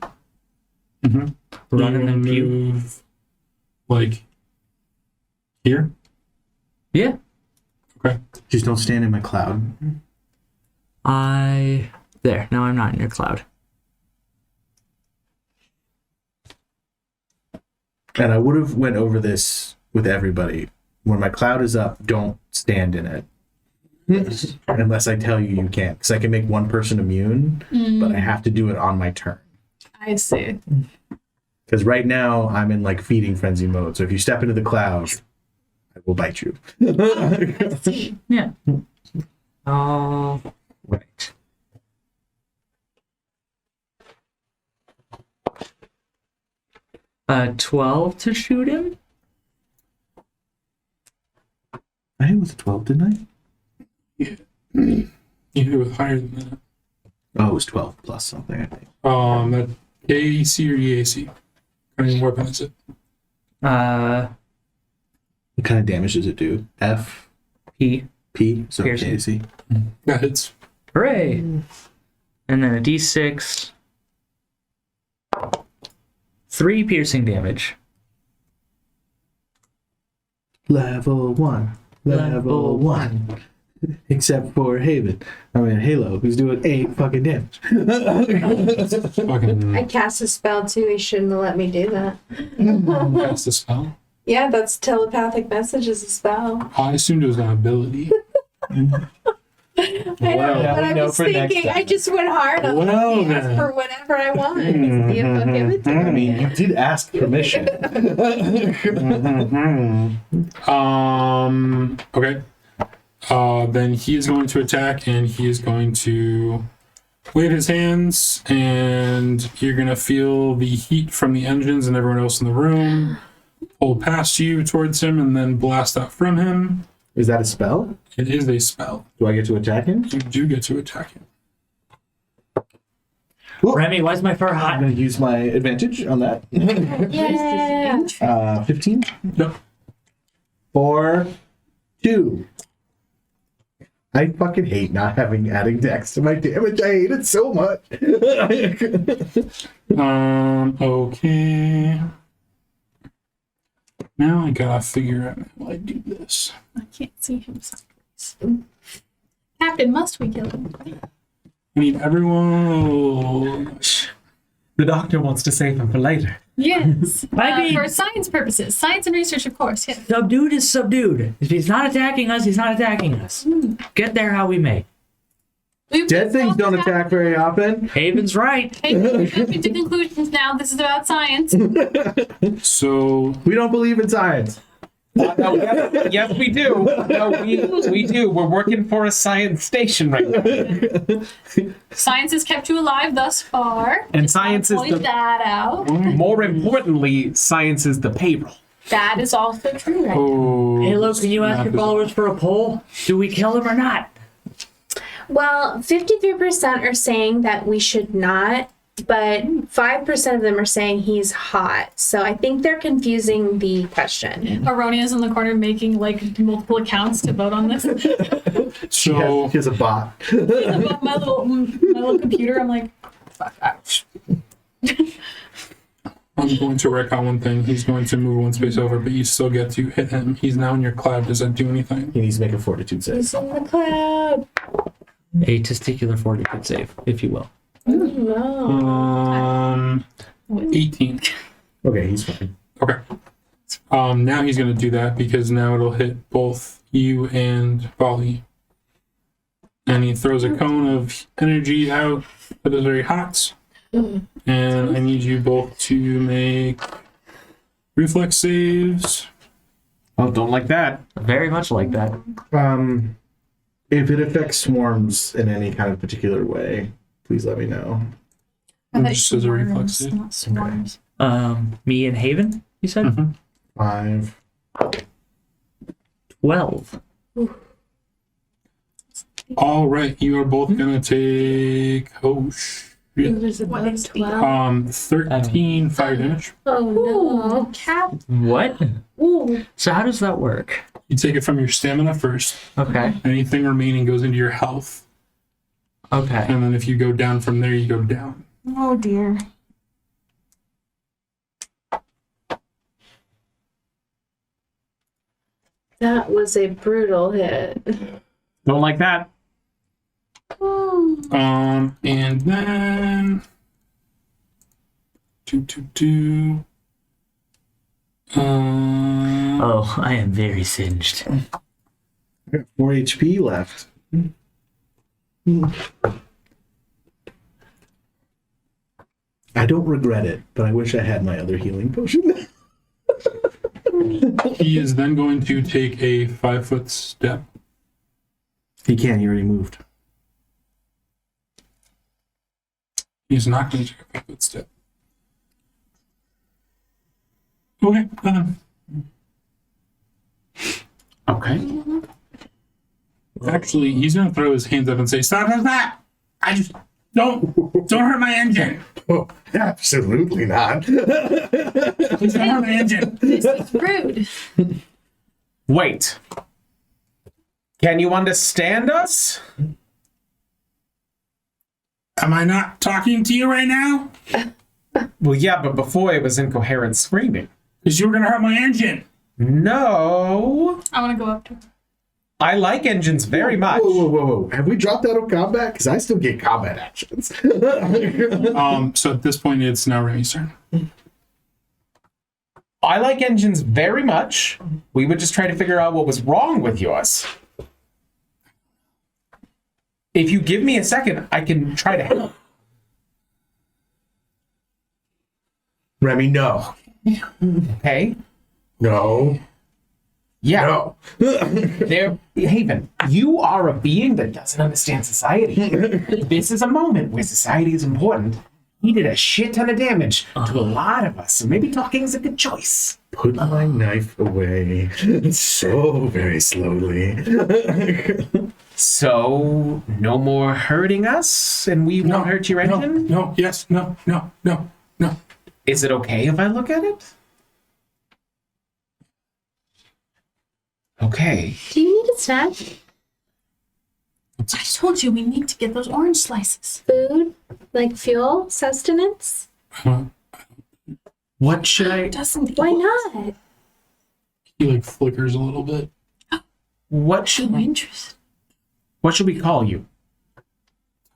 Run You and then pew? move, like, here? Yeah. Okay. Just don't stand in my cloud. There. Now I'm not in your cloud. And I would have went over this with everybody. When my cloud is up, don't stand in it. Unless I tell you can. Because I can make one person immune, but I have to do it on my turn. I see. Because right now, I'm in, like, feeding frenzy mode. So if you step into the cloud, I will bite you. Yeah. All right. Uh, 12 to shoot him? I hit with a 12, didn't You hit it with higher than that. I? Oh, it was 12 plus something, I think. That AAC or EAC? I mean, what weapon is it? Uh, What kind of damage does it do? F? P. P? So Piercing. KC. That hits. Hooray! And then a d6. 3 piercing damage. Level 1. Level 1. Except for Halo, who's doing 8 fucking damage. Fucking I cast a spell too. He shouldn't have let me do that. cast a spell. Yeah, that's telepathic message is a spell. I assumed it was an ability. I know, Now but we I know was for next thinking, time. I just went hard on Well, it. then. For whatever I want. See if they'll give it to I me. mean, you did ask permission. Okay. Then he is going to attack, and he is going to wave his hands, and you're gonna feel the heat from the engines and everyone else in the room pull past you towards him and then blast out from him. Is that a spell? It is a spell. Do I get to attack him? You do get to attack him. Remy, why's my fur I'm hot? going to use my advantage on that. Yeah. 15 No. for 2. I fucking hate not adding dex to my damage. I hate it so much. Okay. Now I gotta figure out how I do this. I can't see him sideways. Captain, must we kill him? I need everyone. The doctor wants to save him for later. Yes. I mean- for science purposes. Science and research, of course. Yes. Subdued is subdued. If he's not attacking us, he's not attacking us. Get there how we may. Dead things don't attack very often. Haven's right. Hey, we're jumping to conclusions now. This is about science. So We don't believe in science. No, yes, we do. No, we do. We're working for a science station right now. Science has kept you alive thus far. And science is Point the... that out. More importantly, science is the payroll. That is also true. Right? oh, Halo, can you ask your followers for a poll? Do we kill him or not? Well, 53% are saying that we should not, but 5% of them are saying he's hot. So I think they're confusing the question. Aronia's in the corner making like multiple accounts to vote on this. So He has a bot. my little computer. I'm like, fuck. I'm going to wreck on one thing. He's going to move one space over, but you still get to hit him. He's now in your cloud. Does that do anything? He needs to make a fortitude save. He's in the cloud. A testicular fortitude save, if you will. No. 18. Okay, he's fine. Okay. Now he's going to do that because now it'll hit both you and Volley. And he throws a cone of energy out that is very hot. And I need you both to make reflex saves. Oh, don't like that. Very much like that. If it affects swarms in any kind of particular way, please let me know. Just as a reflex save. Not swarms. Me and Haven, you said? Mhm. 5. 12. All right, you are both going to take... Oh, shit. It was above 12. 13 fire damage. Oh no. Cap. What? Ooh. So how does that work? You take it from your stamina first. Okay. Anything remaining goes into your health. Okay. And then if you go down from there, you go down. Oh dear. That was a brutal hit. Don't like that. And then... Oh, I am very singed. I got 4 HP left. I don't regret it, but I wish I had my other healing potion. He is then going to take a 5-foot step. He can, he already moved. He's not going to take a 5-foot step. Okay. Okay. Actually, he's going to throw his hands up and say, "Stop, stop, stop! I just don't hurt my engine. Oh, absolutely not. Please don't hurt my engine." This is rude. Wait. Can you understand us? Am I not talking to you right now? Well, yeah, but before it was incoherent screaming. Because you were going to hurt my engine. No. I want to go up to her. I like engines very much. Whoa. Have we dropped out of combat? Because I still get combat actions. So at this point, it's now Remy's turn. I like engines very much. We were just trying to figure out what was wrong with yours. If you give me a second, I can try to help. Remy, no. Okay? No. Yeah. There, Haven, you are a being that doesn't understand society. This is a moment where society is important. He did a shit ton of damage to a lot of us, so maybe talking is a good choice. Put my knife away so very slowly. So, no more hurting us, and we won't hurt your engine? No, yes, no. Is it okay if I look at it? Okay. Do you need a snack? I told you we need to get those orange slices. Food? Like fuel? Sustenance? What should I... Doesn't Why not? He like flickers a little bit. What should I'm we... interested. What should we call you?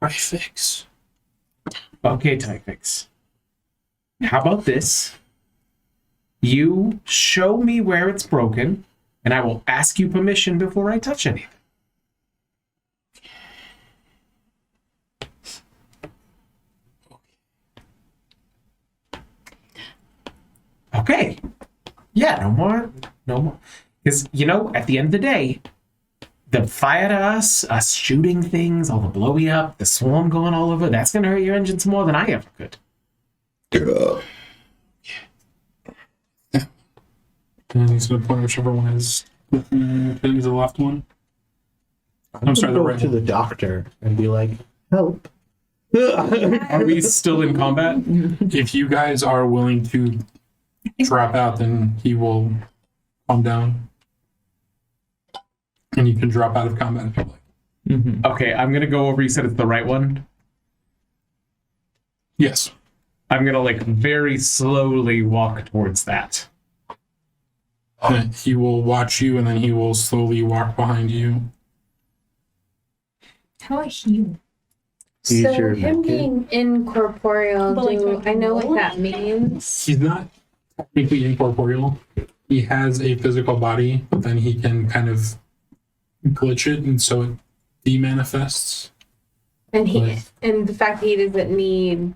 I fix. Okay, Tyfix. How about this? You show me where it's broken, and I will ask you permission before I touch anything. Okay. Yeah, no more. Because, at the end of the day, the fire to us shooting things, all the blowy up, the swarm going all over, that's going to hurt your engines more than I ever could. And he's going to point whichever one is the left one. I'm sorry, the Go right to one. the doctor and be like, help. Are we still in combat? If you guys are willing to drop out, then he will calm down. And you can drop out of combat if you like. Okay, I'm going to go over. You said it's the right one? Yes. I'm going to, very slowly walk towards that. And he will watch you, and then he will slowly walk behind you. How do I heal? Use So your him medkit. being incorporeal, But, like, I know what roll that it. means. He's not technically incorporeal. He has a physical body, but then he can kind of glitch it, and so it demanifests. And Right. and the fact that he doesn't need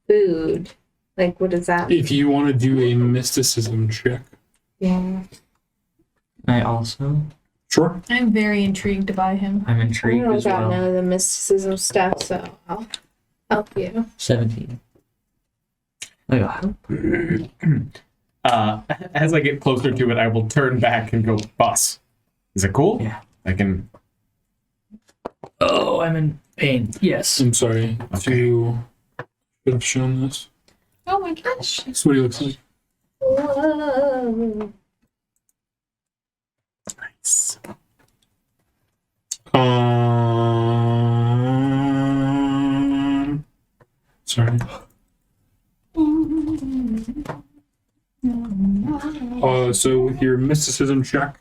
food, like what does that mean? If you want to do a mysticism check, Yeah. I also, sure. I'm very intrigued by him. I'm I intrigued don't as got well. none of the mysticism stuff, so I'll help you. 17. I got help. As I get closer to it, I will turn back and go, boss. Is it cool? Yeah. I can... Oh, I'm in pain. Yes. I'm sorry. Okay. To should have shown this. Oh my gosh. That's what he looks like. Whoa. Nice. Sorry. So with your mysticism check,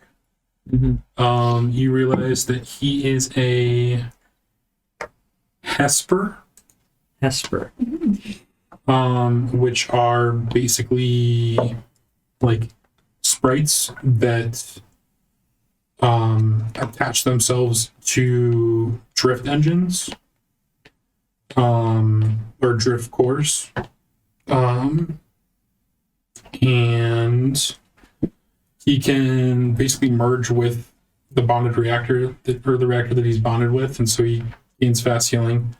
you realize that he is a Hesper, Hesper. which are basically like sprites that attach themselves to drift engines or drift cores. And he can basically merge with the bonded reactor or the reactor that he's bonded with, and so he gains fast healing.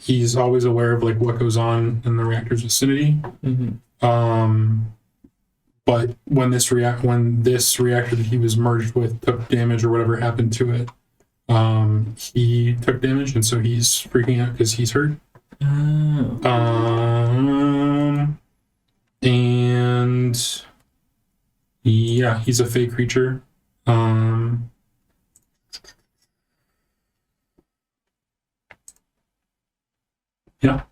He's always aware of like what goes on in the reactor's vicinity. But when this reactor that he was merged with took damage or whatever happened to it, he took damage, and so he's freaking out because he's hurt. And yeah, he's a fey creature. Yeah.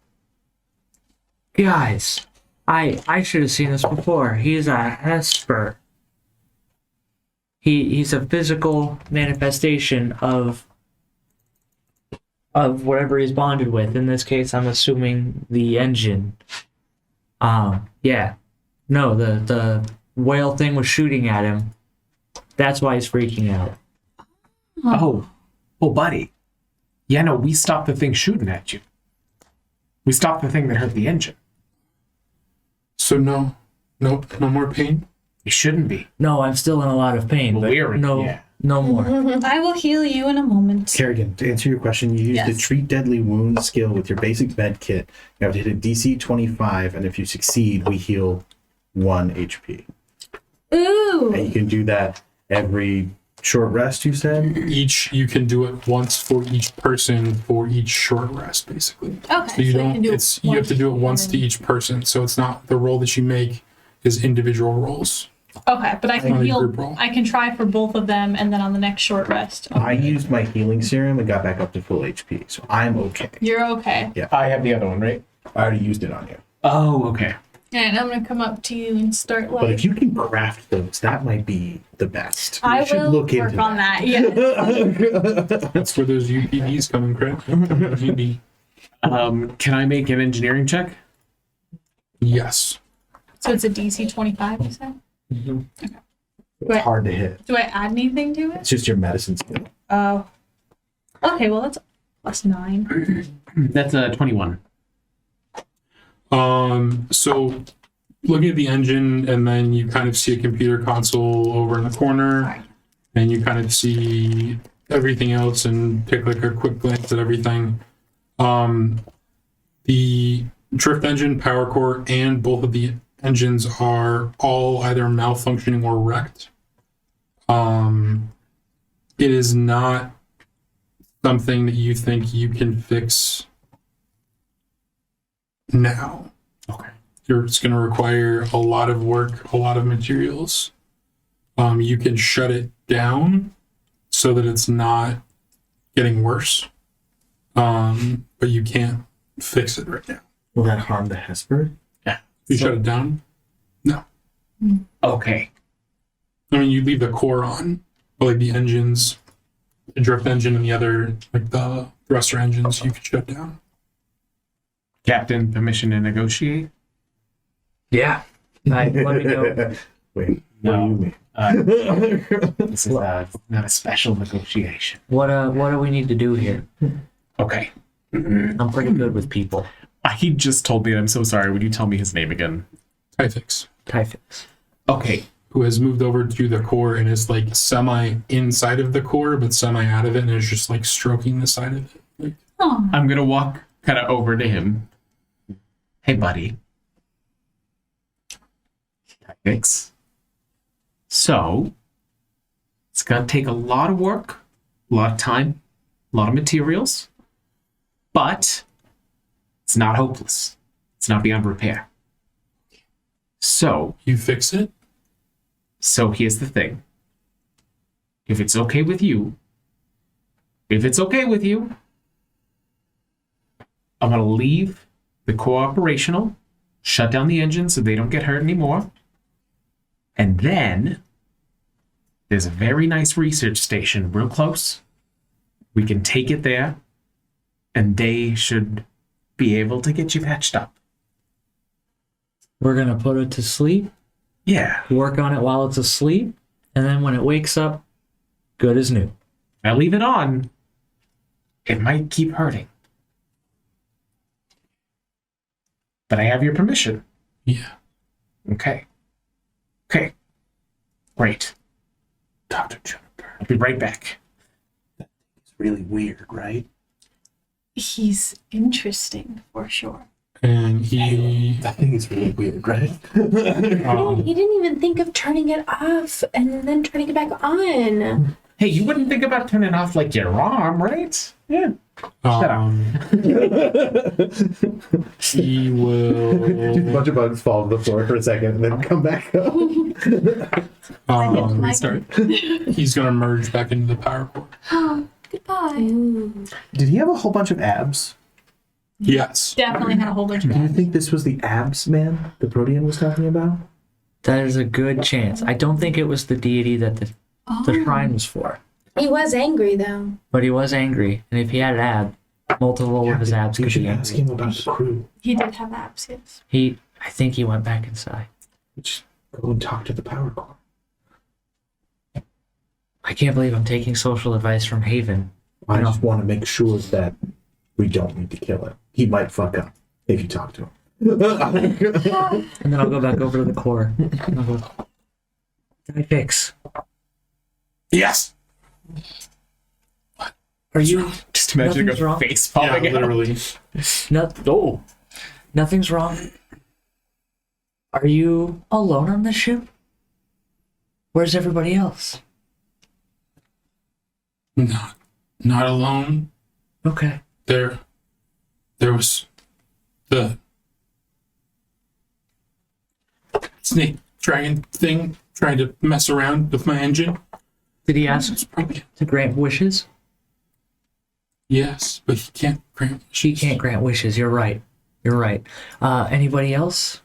Guys, I should have seen this before. He's a Hesper. He's a physical manifestation of whatever he's bonded with. In this case, I'm assuming the engine. Yeah. No, the whale thing was shooting at him. That's why he's freaking out. Oh, buddy. Yeah, no, we stopped the thing shooting at you. We stopped the thing that hurt the engine. So no more pain. You shouldn't be. No, I'm still in a lot of pain, but We're- no, yeah. no more. I will heal you in a moment. Kerrigan, to answer your question, you use the Yes. treat deadly wounds skill with your basic med kit. You have to hit a DC 25, and if you succeed, we heal 1 HP. Ooh. And you can do that every short rest, you said? You can do it once for each person for each short rest, basically. Okay. So you so don't. can do It's you have to do it once to and- each person. So it's not the roll that you make is individual rolls. Okay, but I Not can a heal. group roll. I can try for both of them, and then on the next short rest. I used my healing serum and got back up to full HP, so I'm okay. You're okay. I have the other one, right? I already used it on you. Oh, okay. And I'm gonna come up to you and start But like. if you can craft those, that might be the best. We I should will look work into on that. Yeah. That's where those UPDs come in, correct? UPD. Can I make an engineering check? Yes. So it's a DC 25. You said. It's hard to hit. Do I add anything to it? It's just your medicine skill. Oh. Okay. Well, that's +9. That's a 21. So looking at the engine, and then you kind of see a computer console over in the corner, and you kind of see everything else and take like a quick glance at everything. The drift engine, power core, and both of the engines are all either malfunctioning or wrecked. It is not something that you think you can fix now. Okay. It's going to require a lot of work, a lot of materials. You can shut it down so that it's not getting worse, but you can't fix it right now. Will that harm the Hesper? If you shut it down, no. Okay. I mean, you leave the core on, but like the engines, the drift engine and the other, like the thruster engines, you can shut down. Captain, permission to negotiate? Yeah. Let me know. Wait, No. what do you mean? This is not a special negotiation. What do we need to do here? Okay. I'm pretty good with people. He just told me, and I'm so sorry. Would you tell me his name again? Typhix, Typhus. Okay. who has moved over to the core and is like semi inside of the core, but semi out of it, and is just like stroking the side of it. Like, Oh. I'm going to walk kind of over to him. Hey, buddy. Thanks. So, it's going to take a lot of work, a lot of time, a lot of materials, but it's not hopeless. It's not beyond repair. So you fix it. here's the thing. If it's okay with you, I'm going to leave the core operational, shut down the engine so they don't get hurt anymore. And then there's a very nice research station real close. We can take it there, and they should be able to get you patched up. We're gonna put it to sleep, Yeah. work on it while it's asleep, and then when it wakes up, good as new. Now leave it on. It might keep hurting. But I have your permission. Yeah. Okay. Okay. Great. Dr. Juniper. I'll be right back. It's really weird, right? He's interesting for sure. And he That thing is really weird, right? He didn't even think of turning it off and then turning it back on. Hey, you wouldn't think about turning off like your arm, right? Yeah. he will A bunch of bugs fall to the floor for a second and then come back up. Restart. he's gonna merge back into the power core. Oh, goodbye. Did he have a whole bunch of abs? Yes. Definitely had a whole bunch of Do you think this was the abs man the Protean was talking about? That is a good chance. I don't think it was the deity that the shrine was for, He was angry though. but he was angry, and if he had an ab, multiple of his abs You could should be ask angry. him about the crew. He did have abs, yes. I think he went back inside. Just go and talk to the power core. I can't believe I'm taking social advice from Haven. I just want to make sure that we don't need to kill him. He might fuck up if you talk to him. And then I'll go back over to the core. And I'll go, fix. Yes. Are you? Just imagine Nothing's a wrong. face popping out. Literally. Nothing's wrong. Are you alone on the ship? Where's everybody else? Not alone. Okay. There was the snake dragon thing trying to mess around with my engine. Did he ask It's probably to grant wishes? yes, but he can't grant. She can't grant wishes. You're right. You're right. Anybody else?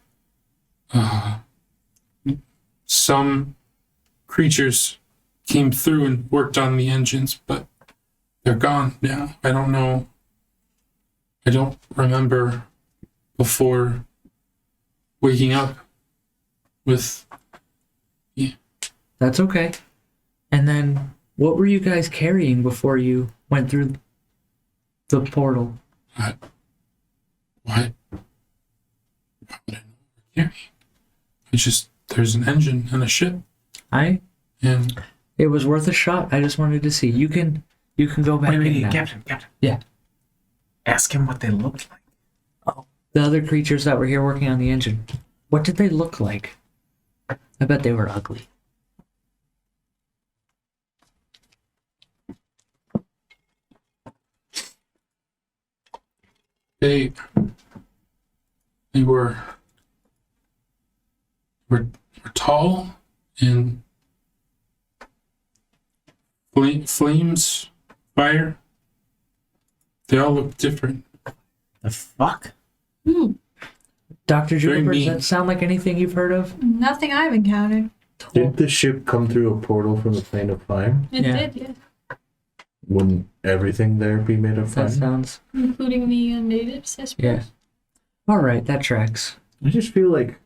Some creatures came through and worked on the engines, but they're gone now. I don't know. I don't remember before waking up with. That's okay. And then, what were you guys carrying before you went through the portal? What? Why would I know we're carrying? It's just there's an engine and a ship, and It was worth a shot. I just wanted to see. You can go back in now. Captain. Yeah. Ask him what they looked like. The other creatures that were here working on the engine. What did they look like? I bet they were ugly. they were tall and flames, fire. They all look different. The fuck? Dr. Very Juniper, does mean. that sound like anything you've heard of? Nothing I've encountered. Did the ship come through a portal from the plane of fire? It Yeah. did, yeah. Wouldn't everything there be made of fire? That sounds... Including the natives, I suppose. Yeah. All right, that tracks. I just feel like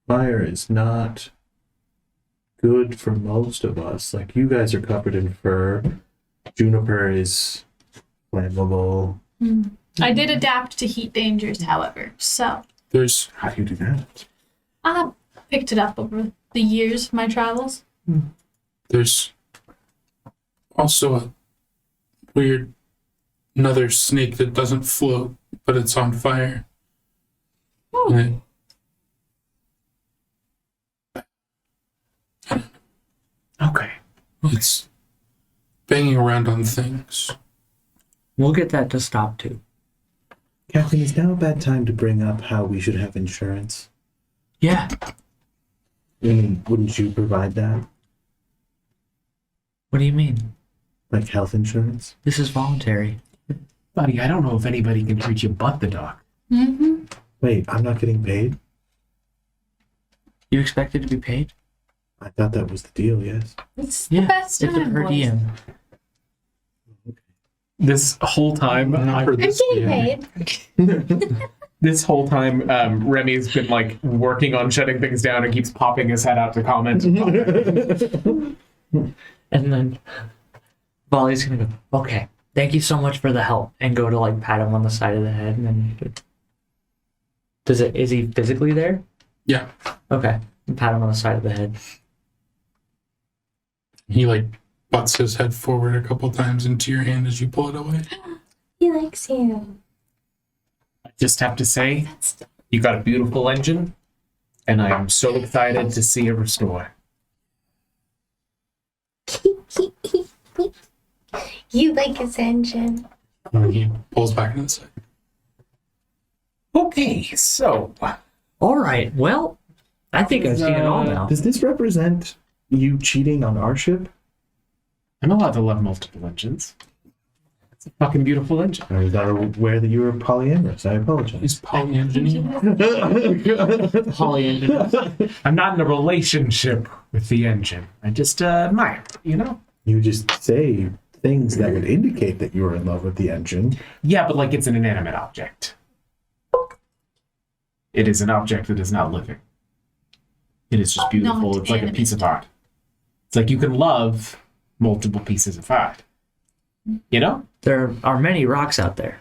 fire is not good for most of us. Like, you guys are covered in fur. Juniper is flammable. I did adapt to heat dangers, however, so There's How do you do that? I picked it up over the years of my travels. there's also a weird another snake that doesn't float, but it's on fire. And Okay. it's banging around on things. We'll get that to stop too. Captain, is now a bad time to bring up how we should have insurance? Yeah. Wouldn't you provide that? What do you mean? Like health insurance? This is voluntary. Buddy, I don't know if anybody can treat you but the doc. Mm-hmm. Wait, I'm not getting paid? You expected to be paid? I thought that was the deal, yes. It's Yeah. the best It's a time, per boys. diem. This whole time, Not for I'm this getting game. paid. this whole time, Remy's been like working on shutting things down and keeps popping his head out to comment. And then Volley's gonna go, okay, thank you so much for the help, and go to like pat him on the side of the head, and then is he physically there? Yeah. Okay. And pat him on the side of the head. He like butts his head forward a couple times into your hand as you pull it away. He likes you. I just have to say, you got a beautiful engine, and I am so excited to see it restore. You like his engine. And he pulls back into the side. Okay, so All right. Well, I think I've seen it all now. Does this represent you cheating on our ship? I'm allowed to love multiple engines. It's a fucking beautiful engine. I was not aware that you were polyamorous. I apologize. He's polyengineering. Holly engine. I'm not in a relationship with the engine. I just admire it, you know? You just say things that would indicate that you are in love with the engine. Yeah, but like it's an inanimate object. It is an object that is not living. It is just beautiful. Not It's like a animate. piece of art. It's like you can love multiple pieces of art. You know? There are many rocks out there,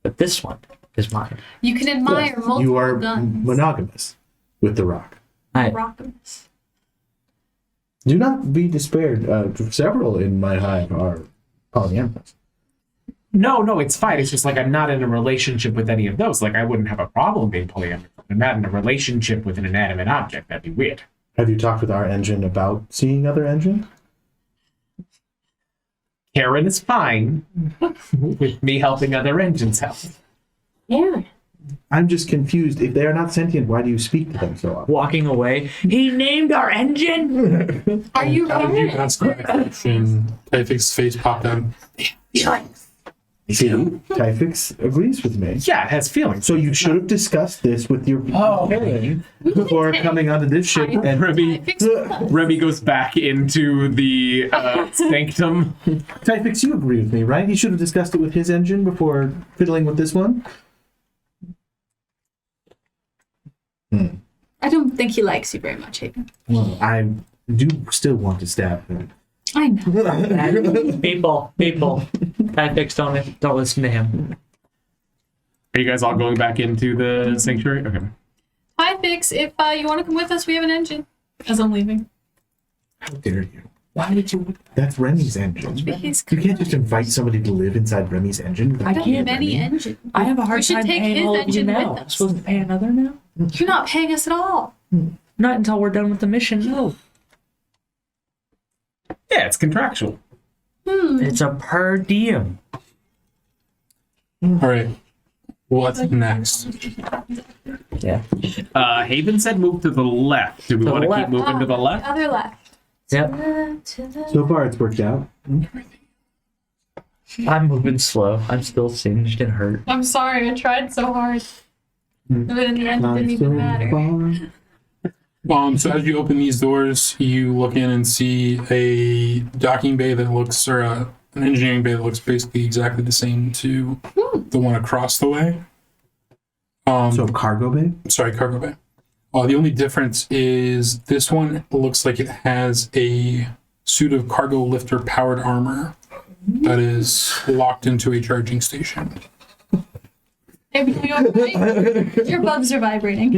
but this one is mine. You can admire multiple You are guns. monogamous with the rock. I Rockamus. Do not be despaired. Several in my hive are polyamorous. No, it's fine. It's just like I'm not in a relationship with any of those. Like I wouldn't have a problem being polyamorous. I'm not in a relationship with an inanimate object. That'd be weird. Have you talked with our engine about seeing other engine? Karen is fine with me helping other engines help. Yeah. I'm just confused. If they are not sentient, why do you speak to them so often? Walking away. He named our engine. Are you As you right? asked that question, Typhix's face popped out. See, Typhix agrees with me. Yeah, it has feelings. So you should have discussed this with your parent before coming onto this ship. And Remy goes back into the sanctum. Typhix, you agree with me, right? He should have discussed it with his engine before fiddling with this one. I don't think he likes you very much, Haven. Well, I do still want to stab him. I know. People. Tactics don't listen to him. Are you guys all going back into the sanctuary? Okay. Hi, Fix. If you want to come with us, we have an engine. As I'm leaving. How dare you? Why did you? That's Remy's engine. He's You can't just invite somebody to live inside Remy's engine. I got can't. many engines. I have a hard We should time take paying his all of you engine now. with I'm us. supposed to pay another now? You're not paying us at all. Not until we're done with the mission. No, Yeah, it's contractual. it's a per diem. All right. What's next? Yeah. Haven said move to the left. Do we To want the to keep left. moving to the left? Other left. Yep. So far, it's worked out. I'm moving slow. I'm still singed and hurt. I'm sorry. I tried so hard. But in the end, it didn't even matter. So as you open these doors, you look in and see a docking bay that looks, or an engineering bay that looks basically exactly the same to the one across the way. So cargo bay? Sorry, cargo bay. The only difference is this one looks like it has a suit of cargo lifter powered armor that is locked into a charging station. Hey, we going okay? Your bugs are vibrating.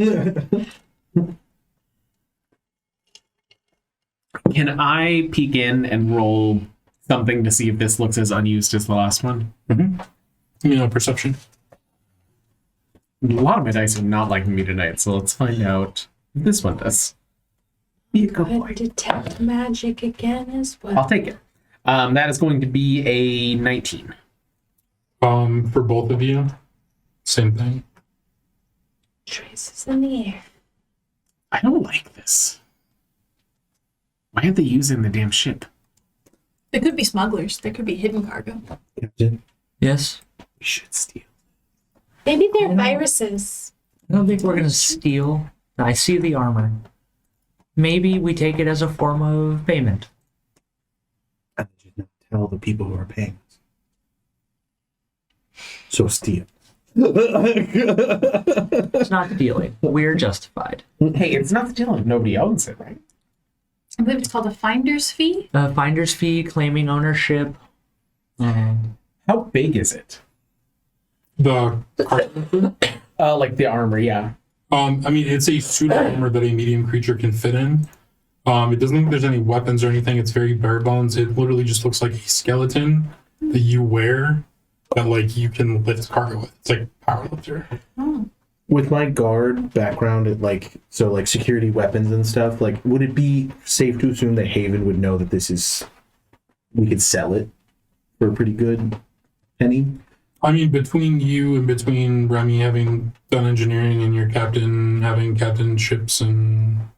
Can I peek in and roll something to see if this looks as unused as the last one? Perception. A lot of my dice are not liking me tonight, so let's find out if this one does. Be a good boy. Could detect magic again as well. I'll take it. That is going to be a 19. For both of you, same thing. Traces in the air. I don't like this. Why aren't they using the damn ship? There could be smugglers. There could be hidden cargo. Captain? Yes. We should steal. Maybe they're viruses. I don't think we're gonna steal. I see the armor. Maybe we take it as a form of payment. I did not tell the people who are paying us. So steal. It's not stealing. We're justified. Hey, it's not stealing if nobody owns it, right? I believe it's called a finder's fee. Finder's fee, claiming ownership. How big is it? The cargo. Like the armor, yeah. It's a suit of armor that a medium creature can fit in. It doesn't look like there's any weapons or anything. It's very bare bones. It literally just looks like a skeleton that you wear that you can lift cargo with. It's like power lifter. With my guard background at security weapons and stuff, would it be safe to assume that Haven would know that we could sell it for a pretty good penny? Between you and between Remy having done engineering and your captain having captain ships and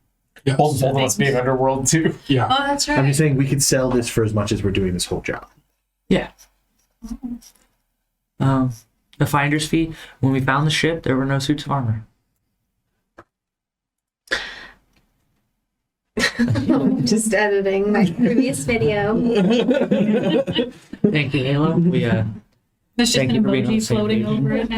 yes. Both of us being underworld too. Yeah. Oh, that's right. I'm just saying we could sell this for as much as we're doing this whole job. Yeah. The finder's fee. When we found the ship, there were no suits of armor. Just editing my previous video. Thank you, Halo. There's just Thank an you for being on the emoji same floating page. over it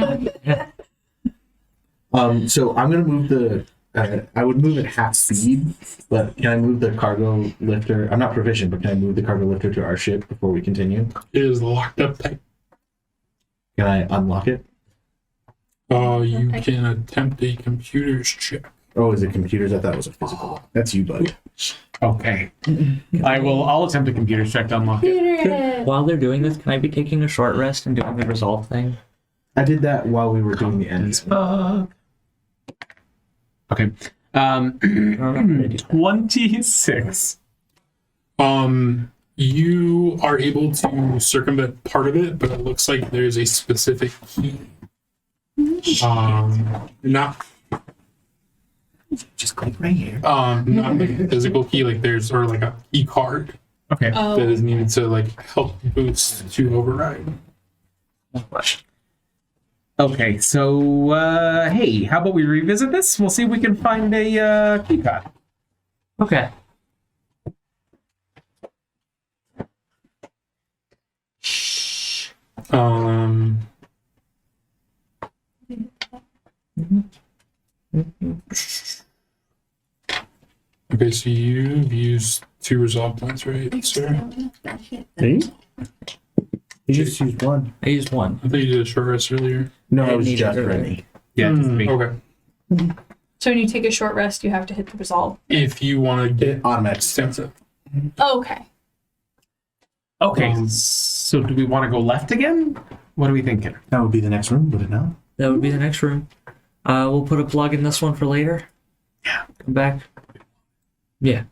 now. So I'm gonna move I would move at half speed, but can I move the cargo lifter? I'm not proficient, but can I move the cargo lifter to our ship before we continue? It is locked up tight. Can I unlock it? You can attempt a computer's check. Oh, is it computers? I thought it was a physical. That's you, bud. Okay. I'll attempt a computer check to unlock it. While they're doing this, can I be taking a short rest and doing the resolve thing? I did that while we were doing the end. Okay. I don't know how to do that. 26. You are able to circumvent part of it, but it looks like there's a specific key. Not Just click right here. not like a physical key, like there's or like a key card Okay. that is needed to like help boost to override. Okay, so hey, how about we revisit this? We'll see if we can find a key card. Okay. Um, okay, so you've used 2 resolve points, right, sir? You just used one. I used one. I thought you did a short rest earlier. No, I it was need just it. Rennie. Yeah, just me. Okay. So when you take a short rest, you have to hit the resolve. If you want to get Automatic. stamps up. Oh, okay. Okay, so do we want to go left again? What are we thinking? That would be the next room, would it not? That would be the next room. We'll put a plug in this one for later. Yeah. Come back. Yeah.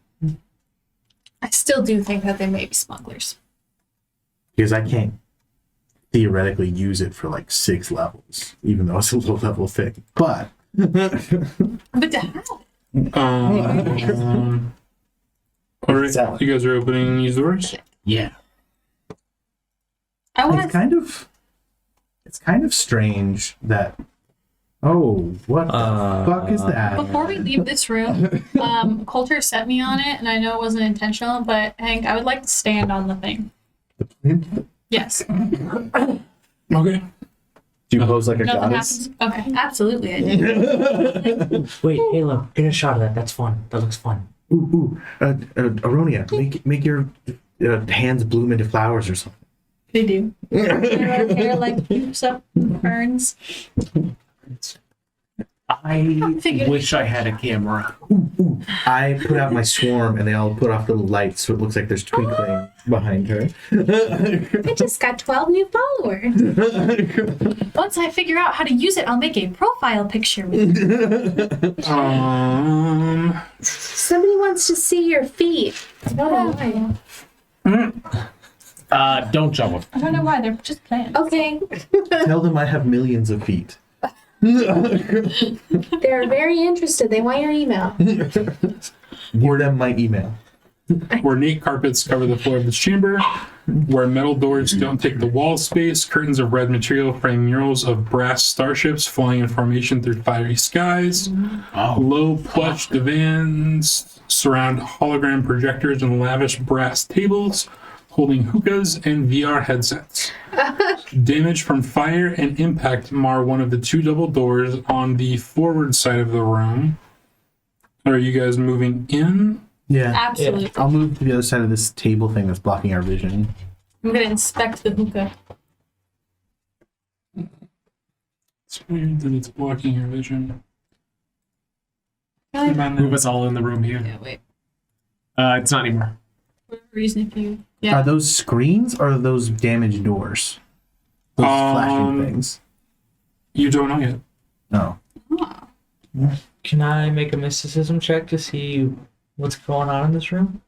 I still do think that they may be smugglers. Because I can't theoretically use it for like 6 levels, even though it's a low level thing. But But to have it. All right, you guys are opening these doors. Yeah. I want it's to. kind of strange that. Oh, what the fuck is that? Before we leave this room, Coulter set me on it, and I know it wasn't intentional, but Hank, I would like to stand on the thing. Yes. Okay. Do you pose like a Nothing goddess? happens. Okay, absolutely, I do. Wait, Halo, get a shot of that. That's fun. That looks fun. Ooh, Aronia, make your hands bloom into flowers or something. They do. Their hair like poops up, burns. I Figured. wish I had a camera. I put out my swarm and they all put off little lights so it looks like there's twinkling behind her. I just got 12 new followers. Once I figure out how to use it, I'll make a profile picture with it. Somebody wants to see your feet. I don't know why. Don't jump them. I don't know why, they're just plants. Okay. Tell them I have millions of feet. They're very interested. They want your email. Or them my email. Ornate carpets cover the floor of this chamber. Where metal doors don't take the wall space, curtains of red material frame murals of brass starships flying in formation through fiery skies. Low plush divans surround hologram projectors and lavish brass tables holding hookahs and VR headsets. Damage from fire and impact mar one of the 2 double doors on the forward side of the room. Are you guys moving in? Yeah. Absolutely. I'll move to the other side of this table thing that's blocking our vision. I'm gonna inspect the hookah. It's weird that it's blocking your vision. Move us all in the room here. Yeah, wait. It's not anymore. For whatever reason, if you. Are Yeah. those screens or are those damaged doors? Those flashing things. You don't know yet. No. Can I make a mysticism check to see what's going on in this room?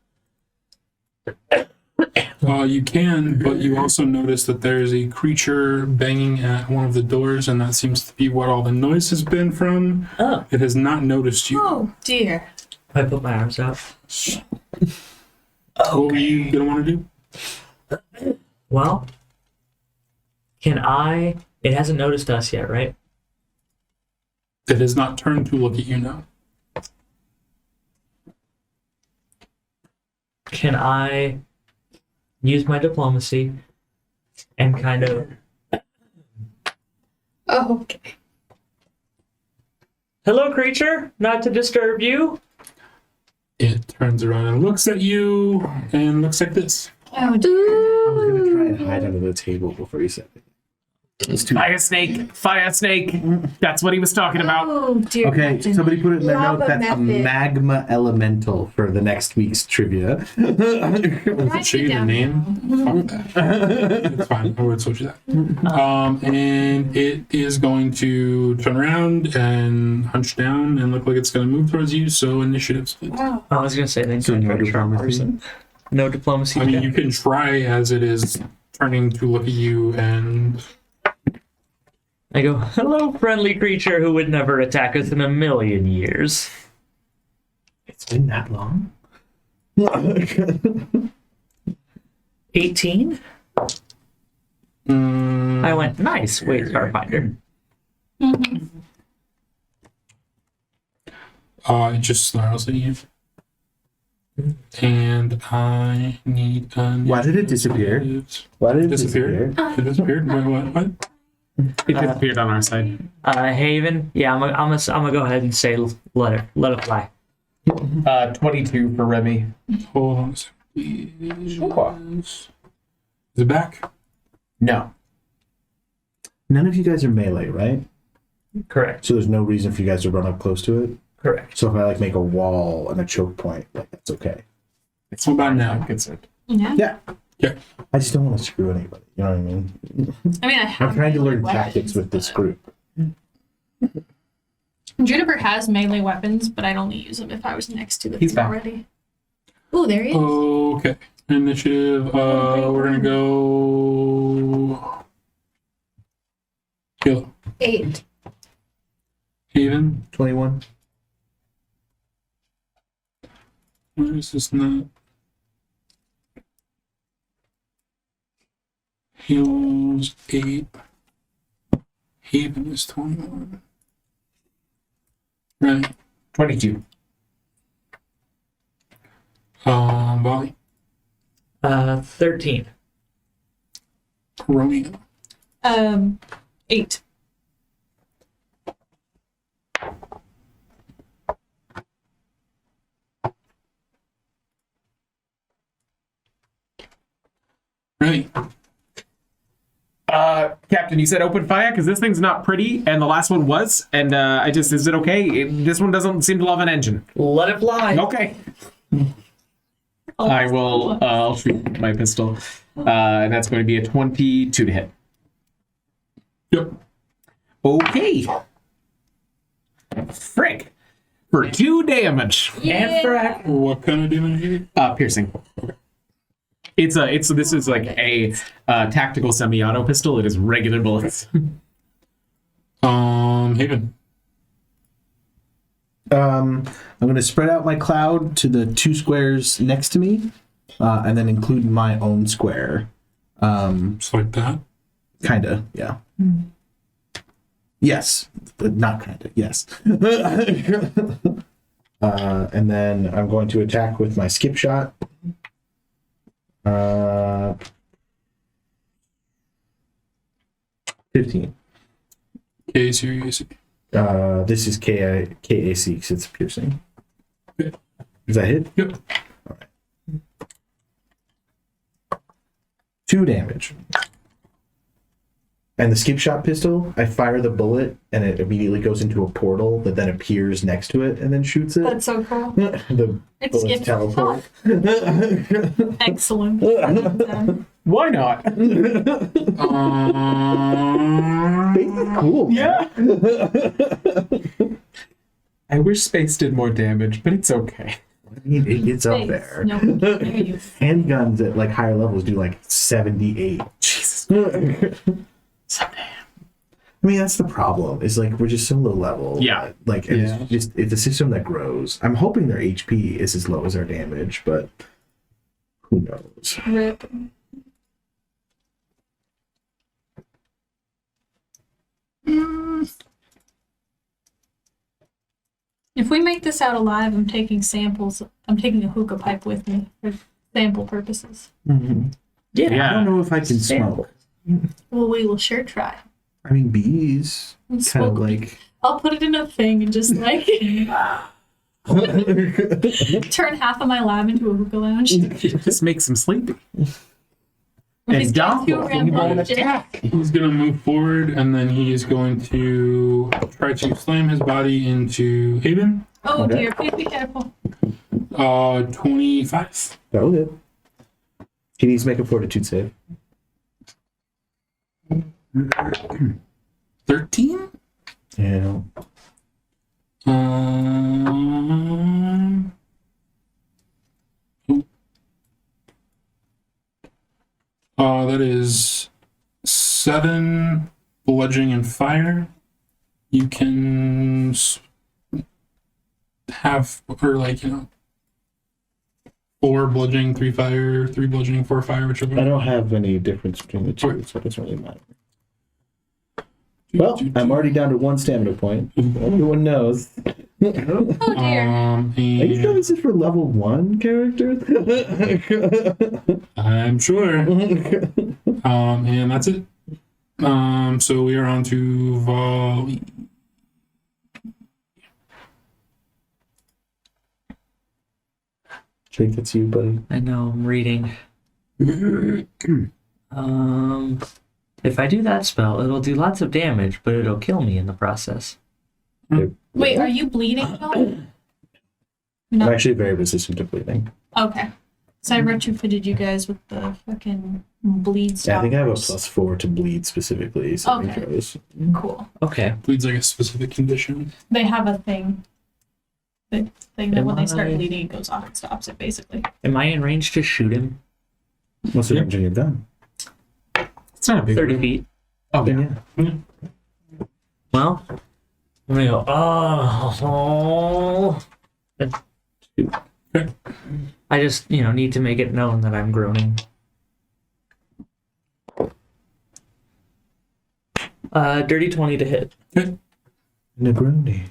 You can, but you also notice that there's a creature banging at one of the doors, and that seems to be what all the noise has been from. Oh. It has not noticed you. Oh dear. I put my arms out. What were you gonna want to do? Well, can I... It hasn't noticed us yet, right? It has not turned to look at you now. Can I use my diplomacy and kind of... Oh, okay. Hello, creature. Not to disturb you. It turns around and looks at you and looks like this. Oh dear. I was gonna try and hide under the table before you said it. It's too. Fire snake. Fire snake. That's what he was talking about. Oh dear. Okay, Captain. somebody put it in their note. Lava That's a method. magma elemental for the next week's trivia. Show you the name. Fuck that. It's fine. I would switch that. And it is going to turn around and hunch down and look like it's going to move towards you. So initiatives, please. Wow. I was gonna say then So no try to charm diplomacy? person. No diplomacy. I mean, check? you can try as it is turning to look at you, and I go, hello, friendly creature who would never attack us in a million years. It's been that long. 18? I went, nice. Wait, Starfinder. it just snarls at you. And I need Why did it disappear? Why did it disappear? It disappeared? What? It disappeared on our side. Haven? Yeah, I'm gonna go ahead and say let it fly. 22 for Remy. Hold on a second, please. Is it back? No. None of you guys are melee, right? Correct. So there's no reason for you guys to run up close to it. Correct. So if I like make a wall and a choke point, like that's okay. It's What about now? I'm concerned. Yeah. Yeah. Yeah. I just don't want to screw anybody. You know what I mean? I mean, I have I'm trying to learn melee tactics with this weapons, group. but- Juniper has melee weapons, but I'd only use them if I was next to the He's thing back. already. Oh, there he is. Okay. Initiative. We're gonna go. Kill. 8. Haven. 21. Where is this not? Heals 8. Haven is 21. Right. 22. Volley. 13. Romeo. 8. Right. Captain, you said open fire because this thing's not pretty, and the last one was. And is it okay? This one doesn't seem to love an engine. Let it fly. Okay. I will. I'll shoot my pistol, and that's going to be a 22 to hit. Yep. Okay. Frick. For 2 damage. And frack. What kind of damage do you get? Piercing. This is like a tactical semi-auto pistol. It is regular bullets. Haven. I'm going to spread out my cloud to the 2 squares next to me, and then include my own square. Just like that. Kinda, yeah. Yes, but not kinda. Yes. And then I'm going to attack with my skip shot. 15. Okay, so you're using. This is KAC because it's piercing. Okay. Does that hit? Yep. 2 damage. And the skip shot pistol, I fire the bullet and it immediately goes into a portal that then appears next to it and then shoots it. That's so cool. The It bullets skips. teleport. Excellent. Why not? Cool. Yeah. I wish space did more damage, but it's okay. I mean, it gets up there. No, you. Handguns at like higher levels do like 78. Jesus. I mean, that's the problem. Is like we're just so low level. Yeah. Like it's a system that grows. I'm hoping their HP is as low as our damage, but who knows? Rip. If we make this out alive, I'm taking samples. I'm taking a hookah pipe with me for sample purposes. Yeah. I don't know if I can Sample. smoke. Well, we will sure try. I mean, bees kind of Smoke. like. I'll put it in a thing and just like turn half of my lab into a hookah lounge. Just makes him sleepy. Just And get Doppel, too he won't rambunctious. attack. He's gonna move forward, and then he is going to try to slam his body into Haven. Oh Okay. dear, please be careful. 25. That was it. He needs to make a fortitude save. 13. Yeah. Um. That is 7 bludgeoning and fire. You can have, or like, 4 bludgeoning, 3 fire, 3 bludgeoning, 4 fire, whichever. I don't have any difference between the two, so it doesn't really matter. Well, I'm already down to 1 stamina point. Everyone knows. Oh dear. And Are you sure this is for level 1 characters? I'm sure. And that's it. So we are on to volley. Jake, that's you, buddy. I know, I'm reading. If I do that spell, it'll do lots of damage, but it'll kill me in the process. Wait, are you bleeding at all? I'm No. actually very resistant to bleeding. Okay. So I retrofitted you guys with the fucking bleed stoppers. Yeah, I think I have a +4 to bleed specifically. So Okay. intros. Cool. Okay. Bleeds like a specific condition. They have a thing. The thing that Am when they start I- bleeding, it goes off and stops it, basically. Am I in range to shoot him? What's the range on your gun? It's not a big 30 room. feet. Oh, Then yeah. yeah. Well, I'm gonna go, oh. Okay. I just, need to make it known that I'm groaning. Dirty 20 to hit. Negroni.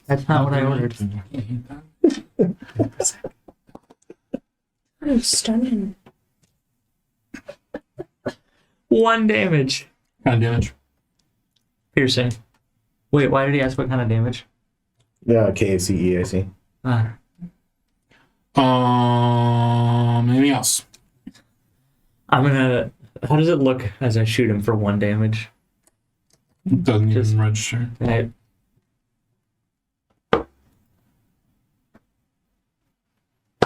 That's not what I ordered. I'm stunning. 1 damage. Kind of damage. Piercing. Wait, why did he ask what kind of damage? Yeah, KACE, I see. Anything else? I'm gonna. How does it look as I shoot him for 1 damage? It doesn't Just- even register. I,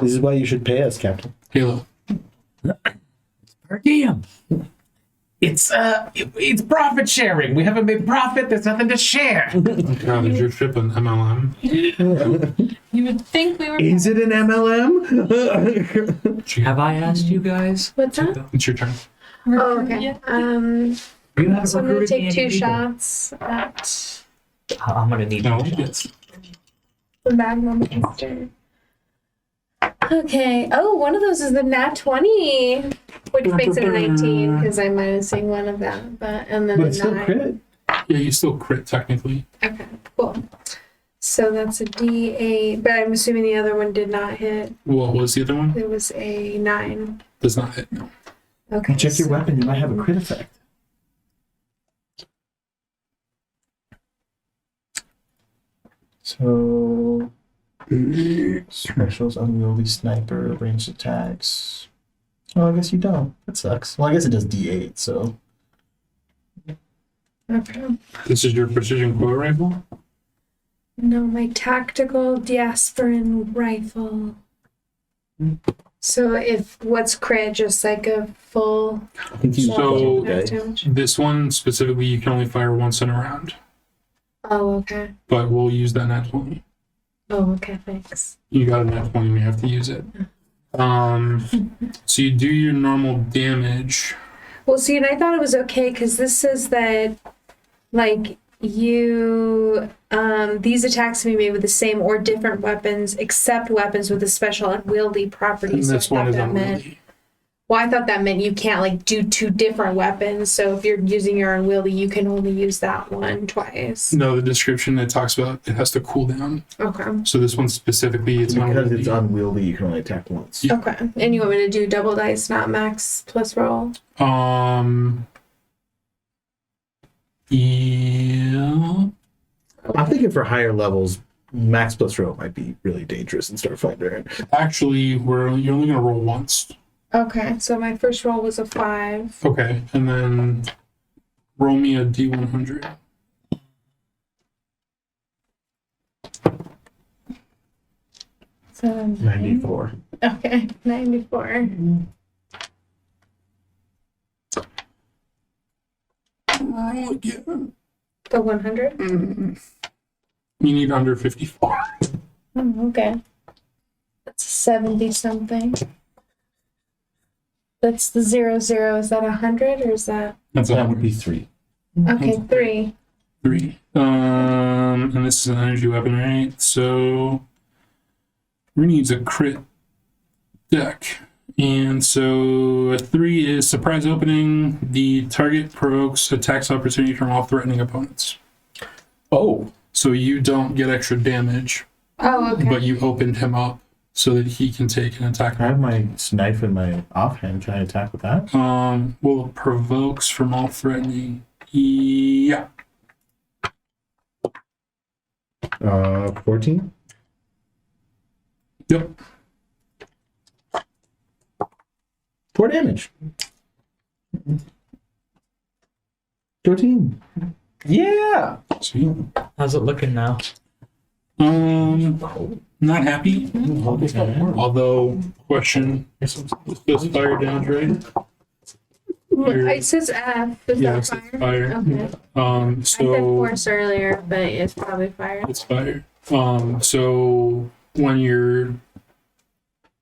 This is why you should pay us, Captain. Halo. per diem. It's profit sharing. We haven't made profit. There's nothing to share. God, is your ship an MLM? You would think we were. Is it an MLM? Have I asked you guys? What's that? It's your turn. Oh, okay. Yeah. You have So I'm gonna recruited me take any 2 people? shots at I'm gonna need No, two shots. yes. the Magma monster. Okay. Oh, one of those is the nat 20, which makes it a 19 because I'm minusing one of that. But and then But the it's still 9. crit. Yeah, you still crit technically. Okay, cool. So that's a D8, but I'm assuming the other one did not hit. What was the other one? It was a 9. Does not hit. No. Okay. Check your so- weapon. You might have a crit effect. So, specials, unwieldy sniper, ranged attacks. Oh, I guess you don't. That sucks. Well, I guess it does D8, so. Okay. This is your precision core rifle. No, my tactical diasporan rifle. So if what's crit, just like a full I think you So- damage? This one specifically, you can only fire once in a round, Oh, okay. but we'll use that nat 20. Oh, okay. Thanks. You got a nat 20, we have to use it. So you do your normal damage. Well, see, and I thought it was okay because this says that, like, you, these attacks can be made with the same or different weapons, except weapons with a special unwieldy property. And So this I one thought is that meant, unwieldy. well, I thought that meant you can't, like, do 2 different weapons. So if you're using your unwieldy, you can only use that one twice. No, the description it talks about it has to cool down. Okay. So this one specifically, it's Because unwieldy. it's unwieldy, you can only attack once. Yeah. Okay. And you want me to do double dice, not max plus roll? Yeah. I'm thinking for higher levels, max plus roll might be really dangerous in Starfinder. Actually, you're only gonna roll once. Okay, so my first roll was a 5. Okay, and then roll me a D100. So 94. okay, 94. Roll again. The 100. You need under 54. Oh, okay. That's 70 something. That's the 00. Is that 100 or is that That's That would be 3. okay? 3. 3. And this is an energy weapon, right? So we needs a crit deck. And so a 3 is surprise opening. The target provokes attacks opportunity from all threatening opponents. Oh. So you don't get extra damage, Oh, okay. but you opened him up so that he can take an attack. I have my knife in my offhand. Can I attack with that? Well, it provokes from all threatening. Yeah. 14? Yep. 4 damage. 13. Yeah. Sweet. How's it looking now? Not happy. Okay. Although, question, this does fire damage, right? It says F. Is Yeah, that it's fire? fire. Okay. I said So force earlier, but it's probably fire. it's fire. So when you're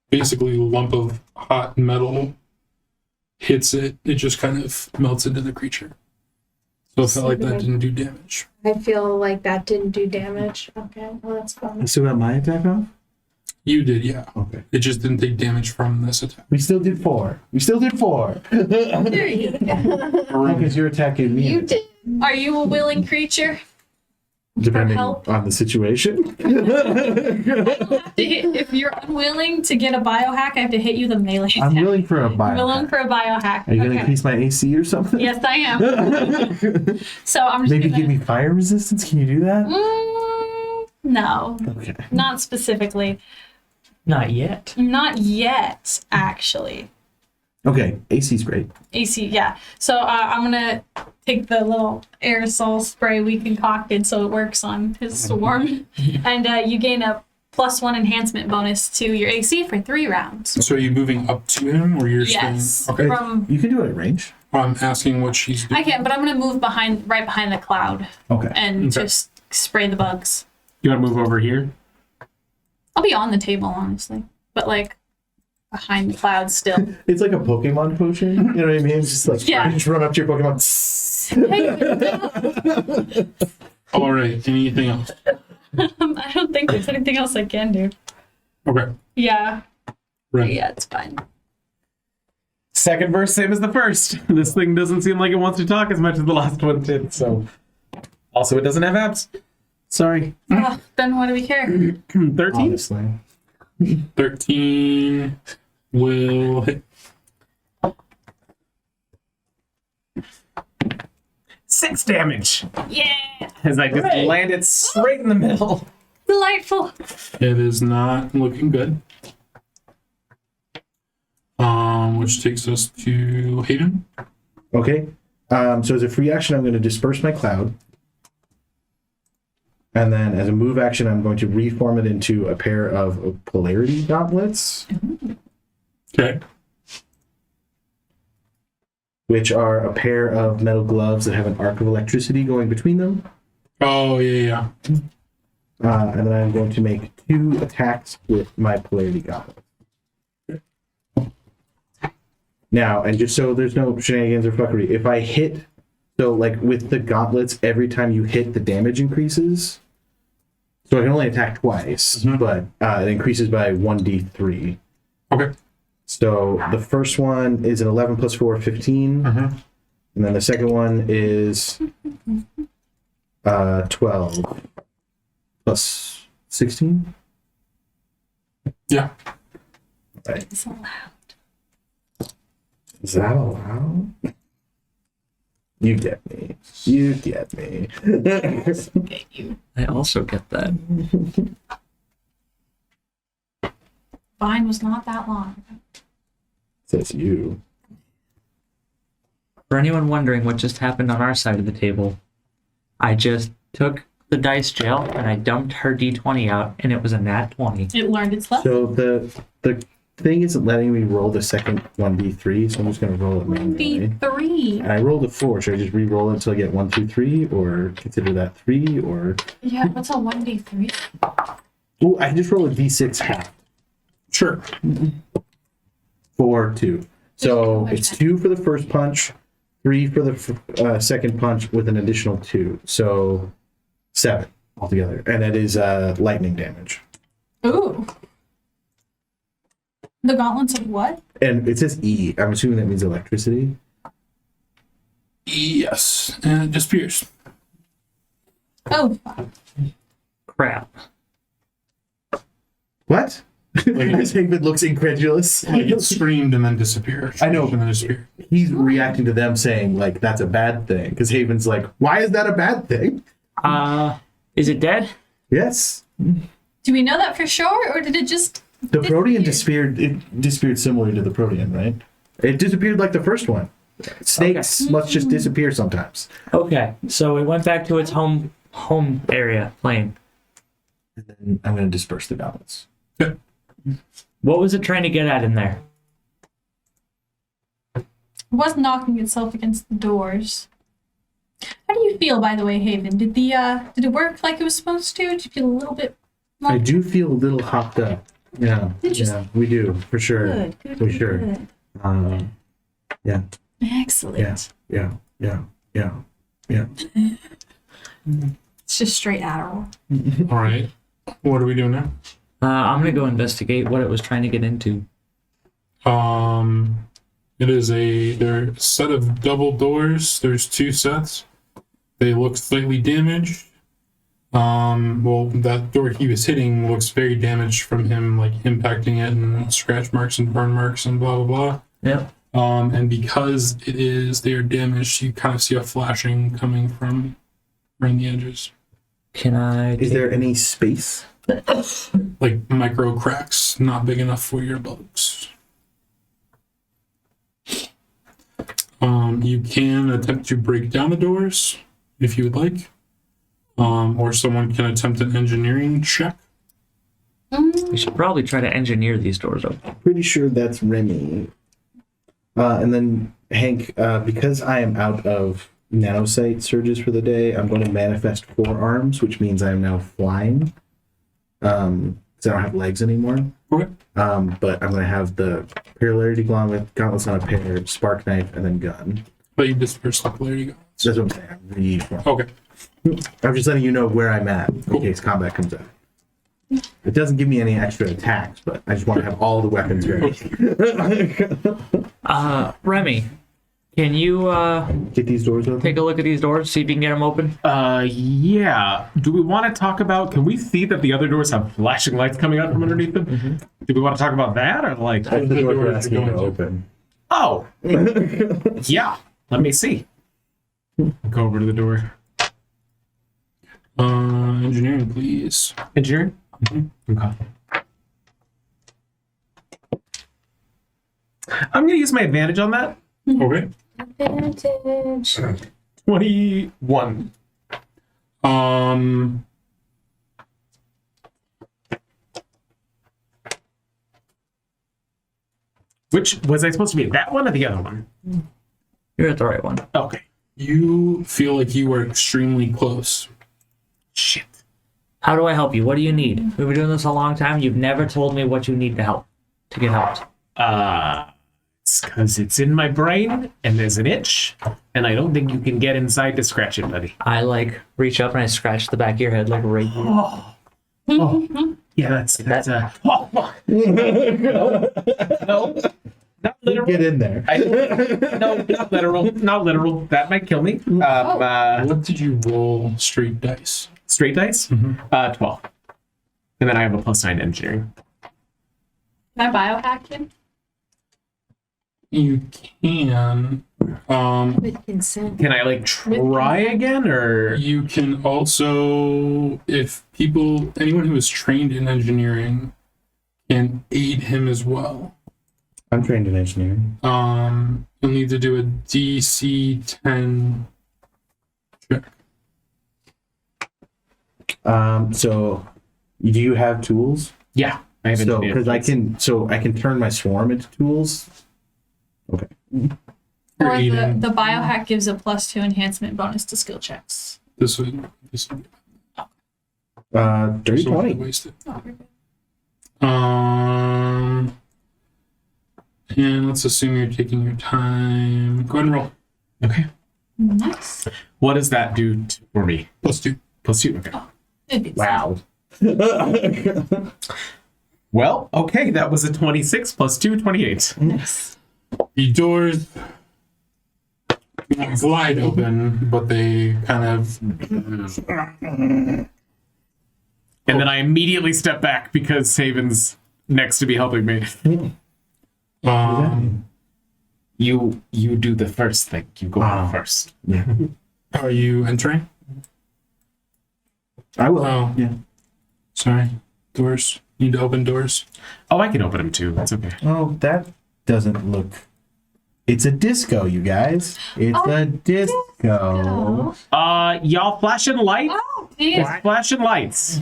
basically a lump of hot metal hits it, it just kind of melts into the creature. So it felt like that didn't do damage. I feel like that didn't do damage. Okay, well that's I fine. still got my attack off? You did, yeah. Okay. It just didn't take damage from this attack. We still did 4. There you go. Because you're attacking me. You did. Are you a willing creature? Depending help? on the situation. If you're unwilling to get a biohack, I have to hit you with a melee attack. I'm willing for a I'm willing biohack. for a biohack. Are you going to Okay. increase my AC or something? Yes, I am. So I'm just Maybe gonna... give me fire resistance? Can you do that? No, Okay. not specifically. Not yet. Not yet, actually. Okay, AC's great. AC, yeah. So I'm gonna take the little aerosol spray we concocted so it works on his swarm, and you gain a +1 enhancement bonus to your AC for 3 rounds. So are you moving up to him, or you're Yes. staying? Okay. From You can do it at range. I'm asking what she's doing. I can, but I'm gonna move right behind the cloud Okay. and Okay. just spray the bugs. You want to move over here? I'll be on the table, honestly, but like behind the cloud still. It's like a Pokemon potion. You know what I mean? It's just like, Yeah. just run up to your Pokemon. All right. Anything else? I don't think there's anything else I can do. Okay. Yeah. Right. Yeah, it's fine. Second verse, same as the first. This thing doesn't seem like it wants to talk as much as the last one did, so. Also, it doesn't have abs. Sorry. Oh, then why do we care? 13? Honestly. 13 will hit. 6 damage. Yeah. As I just land it straight in the middle. Delightful. It is not looking good. Which takes us to Hayden. Okay. So as a free action, I'm going to disperse my cloud. And then as a move action, I'm going to reform it into a pair of polarity gauntlets, Okay. which are a pair of metal gloves that have an arc of electricity going between them. Oh, yeah. And then I'm going to make 2 attacks with my polarity gauntlet. Now, and just so there's no shenanigans or fuckery, if I hit, so like with the gauntlets, every time you hit, the damage increases. So I can only attack twice, but it increases by 1d3. Okay. So the first one is an 11 plus 4, 15. And then the second one is 12 plus 16. Yeah. Right. It's allowed. Is that allowed? You get me. You get me. Get you. I also get that. Vine was not that long. Says you. For anyone wondering what just happened on our side of the table, I just took the dice jail and I dumped her d20 out, and it was a nat 20. It learned its lesson. So the thing isn't letting me roll the second 1d3, so I'm just going to roll it manually. D3. And I rolled a 4. Should I just re-roll it until I get 1, 2, 3, or consider that 3, or... Yeah, what's a 1D3? Oh, I can just roll a d6 half. Sure. 4, 2. So Which it's one? 2 for the first punch, 3 for the second punch with an additional 2. So 7 altogether. And that is lightning damage. Ooh. The gauntlets of what? And it says E. I'm assuming that means electricity. Yes. And it disappears. Oh, fuck. Crap. What? Like- As Haven looks incredulous. Like it screamed and then disappeared. I know. And then disappeared. He's reacting to them saying, like, that's a bad thing. Because Haven's like, why is that a bad thing? Is it dead? Yes. Do we know that for sure, or did it just... The Protean disappeared. It disappeared similarly to the Protean, right? It disappeared like the first one. Snakes must just disappear sometimes. Okay, so it went back to its home area, plane. And then I'm going to disperse the balance. Yeah. What was it trying to get at in there? It was knocking itself against the doors. How do you feel, by the way, Haven? Did it work like it was supposed to? Did you feel a little bit... I do feel a little hopped up. Yeah. Interesting. Yeah, we do, for sure. Good, For sure. good. Yeah. Excellent. Yeah. It's just straight Adderall. All right. What are we doing now? I'm gonna go investigate what it was trying to get into. It is there are a set of double doors. There's 2 sets. They look slightly damaged. Well, that door he was hitting looks very damaged from him, like impacting it and scratch marks and burn marks and blah blah blah. Yep. And because they are damaged, you kind of see a flashing coming from around the edges, Can I? Is there any space? like micro cracks, not big enough for your bugs. You can attempt to break down the doors if you would like. Or someone can attempt an engineering check. We should probably try to engineer these doors open. Pretty sure that's Remy. And then Hank, because I am out of nanosite surges for the day, I'm going to manifest 4 arms, which means I am now flying. Because I don't have legs anymore. Okay. But I'm going to have the Parallelity Gauntlets on a pair, Spark Knife, and then gun. But you disperse the polarity guns. That's what I'm saying. I need 4. Okay. I'm just letting you know where I'm at in case combat comes out. It doesn't give me any extra attacks, but I just want to have all the weapons ready. Remy, can you Get these doors open. take a look at these doors, see if you can get them open? Yeah. Do we want to talk about? Can we see that the other doors have flashing lights coming out from underneath them? Do we want to talk about that, or like? The The doors doors are asking are to going to- open. Oh, yeah. Let me see. Go over to the door. Engineering, please. Engineering. Okay. I'm gonna use my advantage on that. Okay. Advantage. 21. Which was I supposed to be? That one or the other one? You're at the right one. Okay. You feel like you were extremely close. Shit. How do I help you? What do you need? We've been doing this a long time. You've never told me what you need to get helped. It's because it's in my brain and there's an itch, and I don't think you can get inside to scratch it, buddy. I reach up and I scratch the back of your head like right here. Oh. Yeah, that's oh, fuck. No, not literal. Get in there. No, not literal. Not literal. That might kill me. What did you roll straight dice? Straight dice. 12, and then I have a +9 engineering. Can I biohack him? You can. With consent. Can I like try again, or You can also, if anyone who is trained in engineering can aid him as well. I'm trained in engineering. You'll need to do a DC 10 check. So do you have tools? Yeah, I have So engineered because I tools. can turn my swarm into tools. Okay. Or Or Eden. the biohack gives a +2 enhancement bonus to skill checks. This would Dirty so 20. wasted. And let's assume you're taking your time. Go ahead and roll. Okay. Nice. What does that do for me? +2. +2. Okay. It beats Wow. Well, okay, that was a 26 +2, 28. Nice. The doors not glide open, but they kind of. And then I immediately step back because Haven's next to be helping me. You do the first thing. You go on first. Yeah. Are you entering? I will. Oh. Yeah. Sorry. Doors. Need to open doors. Oh, I can open them too. That's okay. Oh, that doesn't look. It's a disco, you guys. It's a disco. Y'all flashing lights? Oh, geez. It's flashing lights.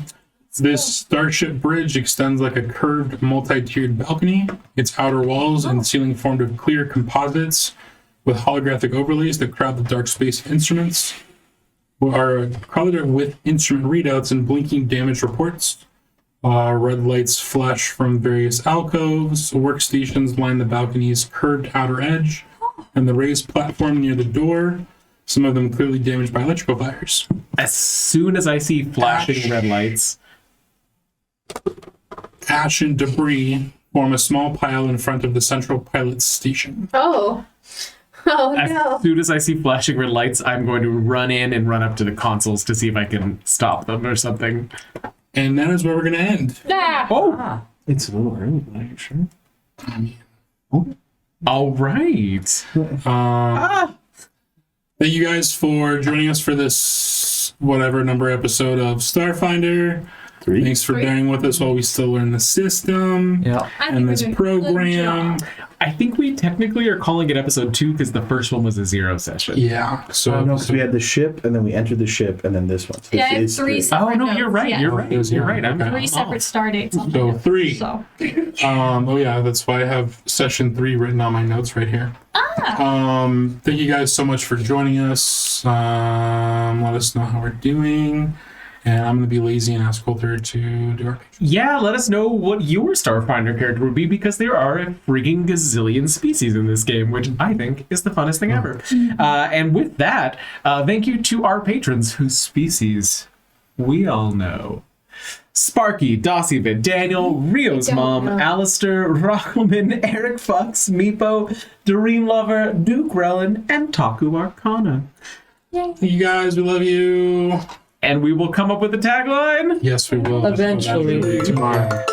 This starship bridge extends like a curved, multi-tiered balcony. Its outer walls and ceiling formed of clear composites with holographic overlays that crowd the dark space instruments. Are crowded with instrument readouts and blinking damage reports. Red lights flash from various alcoves. Workstations line the balcony's curved outer edge, and the raised platform near the door, some of them clearly damaged by electrical fires. As soon as I see flashing red lights, Ash and debris form a small pile in front of the central pilot station. Oh. Oh as no. soon as I see flashing red lights, I'm going to run in and run up to the consoles to see if I can stop them or something. And that is where we're going to end. Ah. Oh, It's a little early, but are you sure? all right. Thank you guys for joining us for this whatever number episode of Starfinder. 3. Thanks for bearing with us while we still learn the system Yeah. I think and we're this doing a good program. job. I think we technically are calling it episode 2 because the first one was a 0 session. Yeah. So No, because we had the ship, and then we entered the ship, and then this one. So Yeah, it's it's 3 Oh separate no, you're notes, right. yeah. You're right. It was You're right. okay. I'm 3 separate star dates. on So there. 3. So Oh yeah, that's why I have session 3 written on my notes right here. Thank you guys so much for joining us. Let us know how we're doing. And I'm going to be lazy and ask Coulter to do our picture. Yeah, let us know what your Starfinder character would be because there are a freaking gazillion species in this game, which I think is the funnest thing ever. And with that, thank you to our patrons whose species we all know. Sparky, Dossievin, Daniel, Rio's don't mom, know. Alistair, Rockelman, Eric Fox, Meepo, Doreen Lover, Duke Relin, and Taku Arcana. Thank you guys. We love you. And we will come up with a tagline. Yes, we will. Eventually. Tomorrow.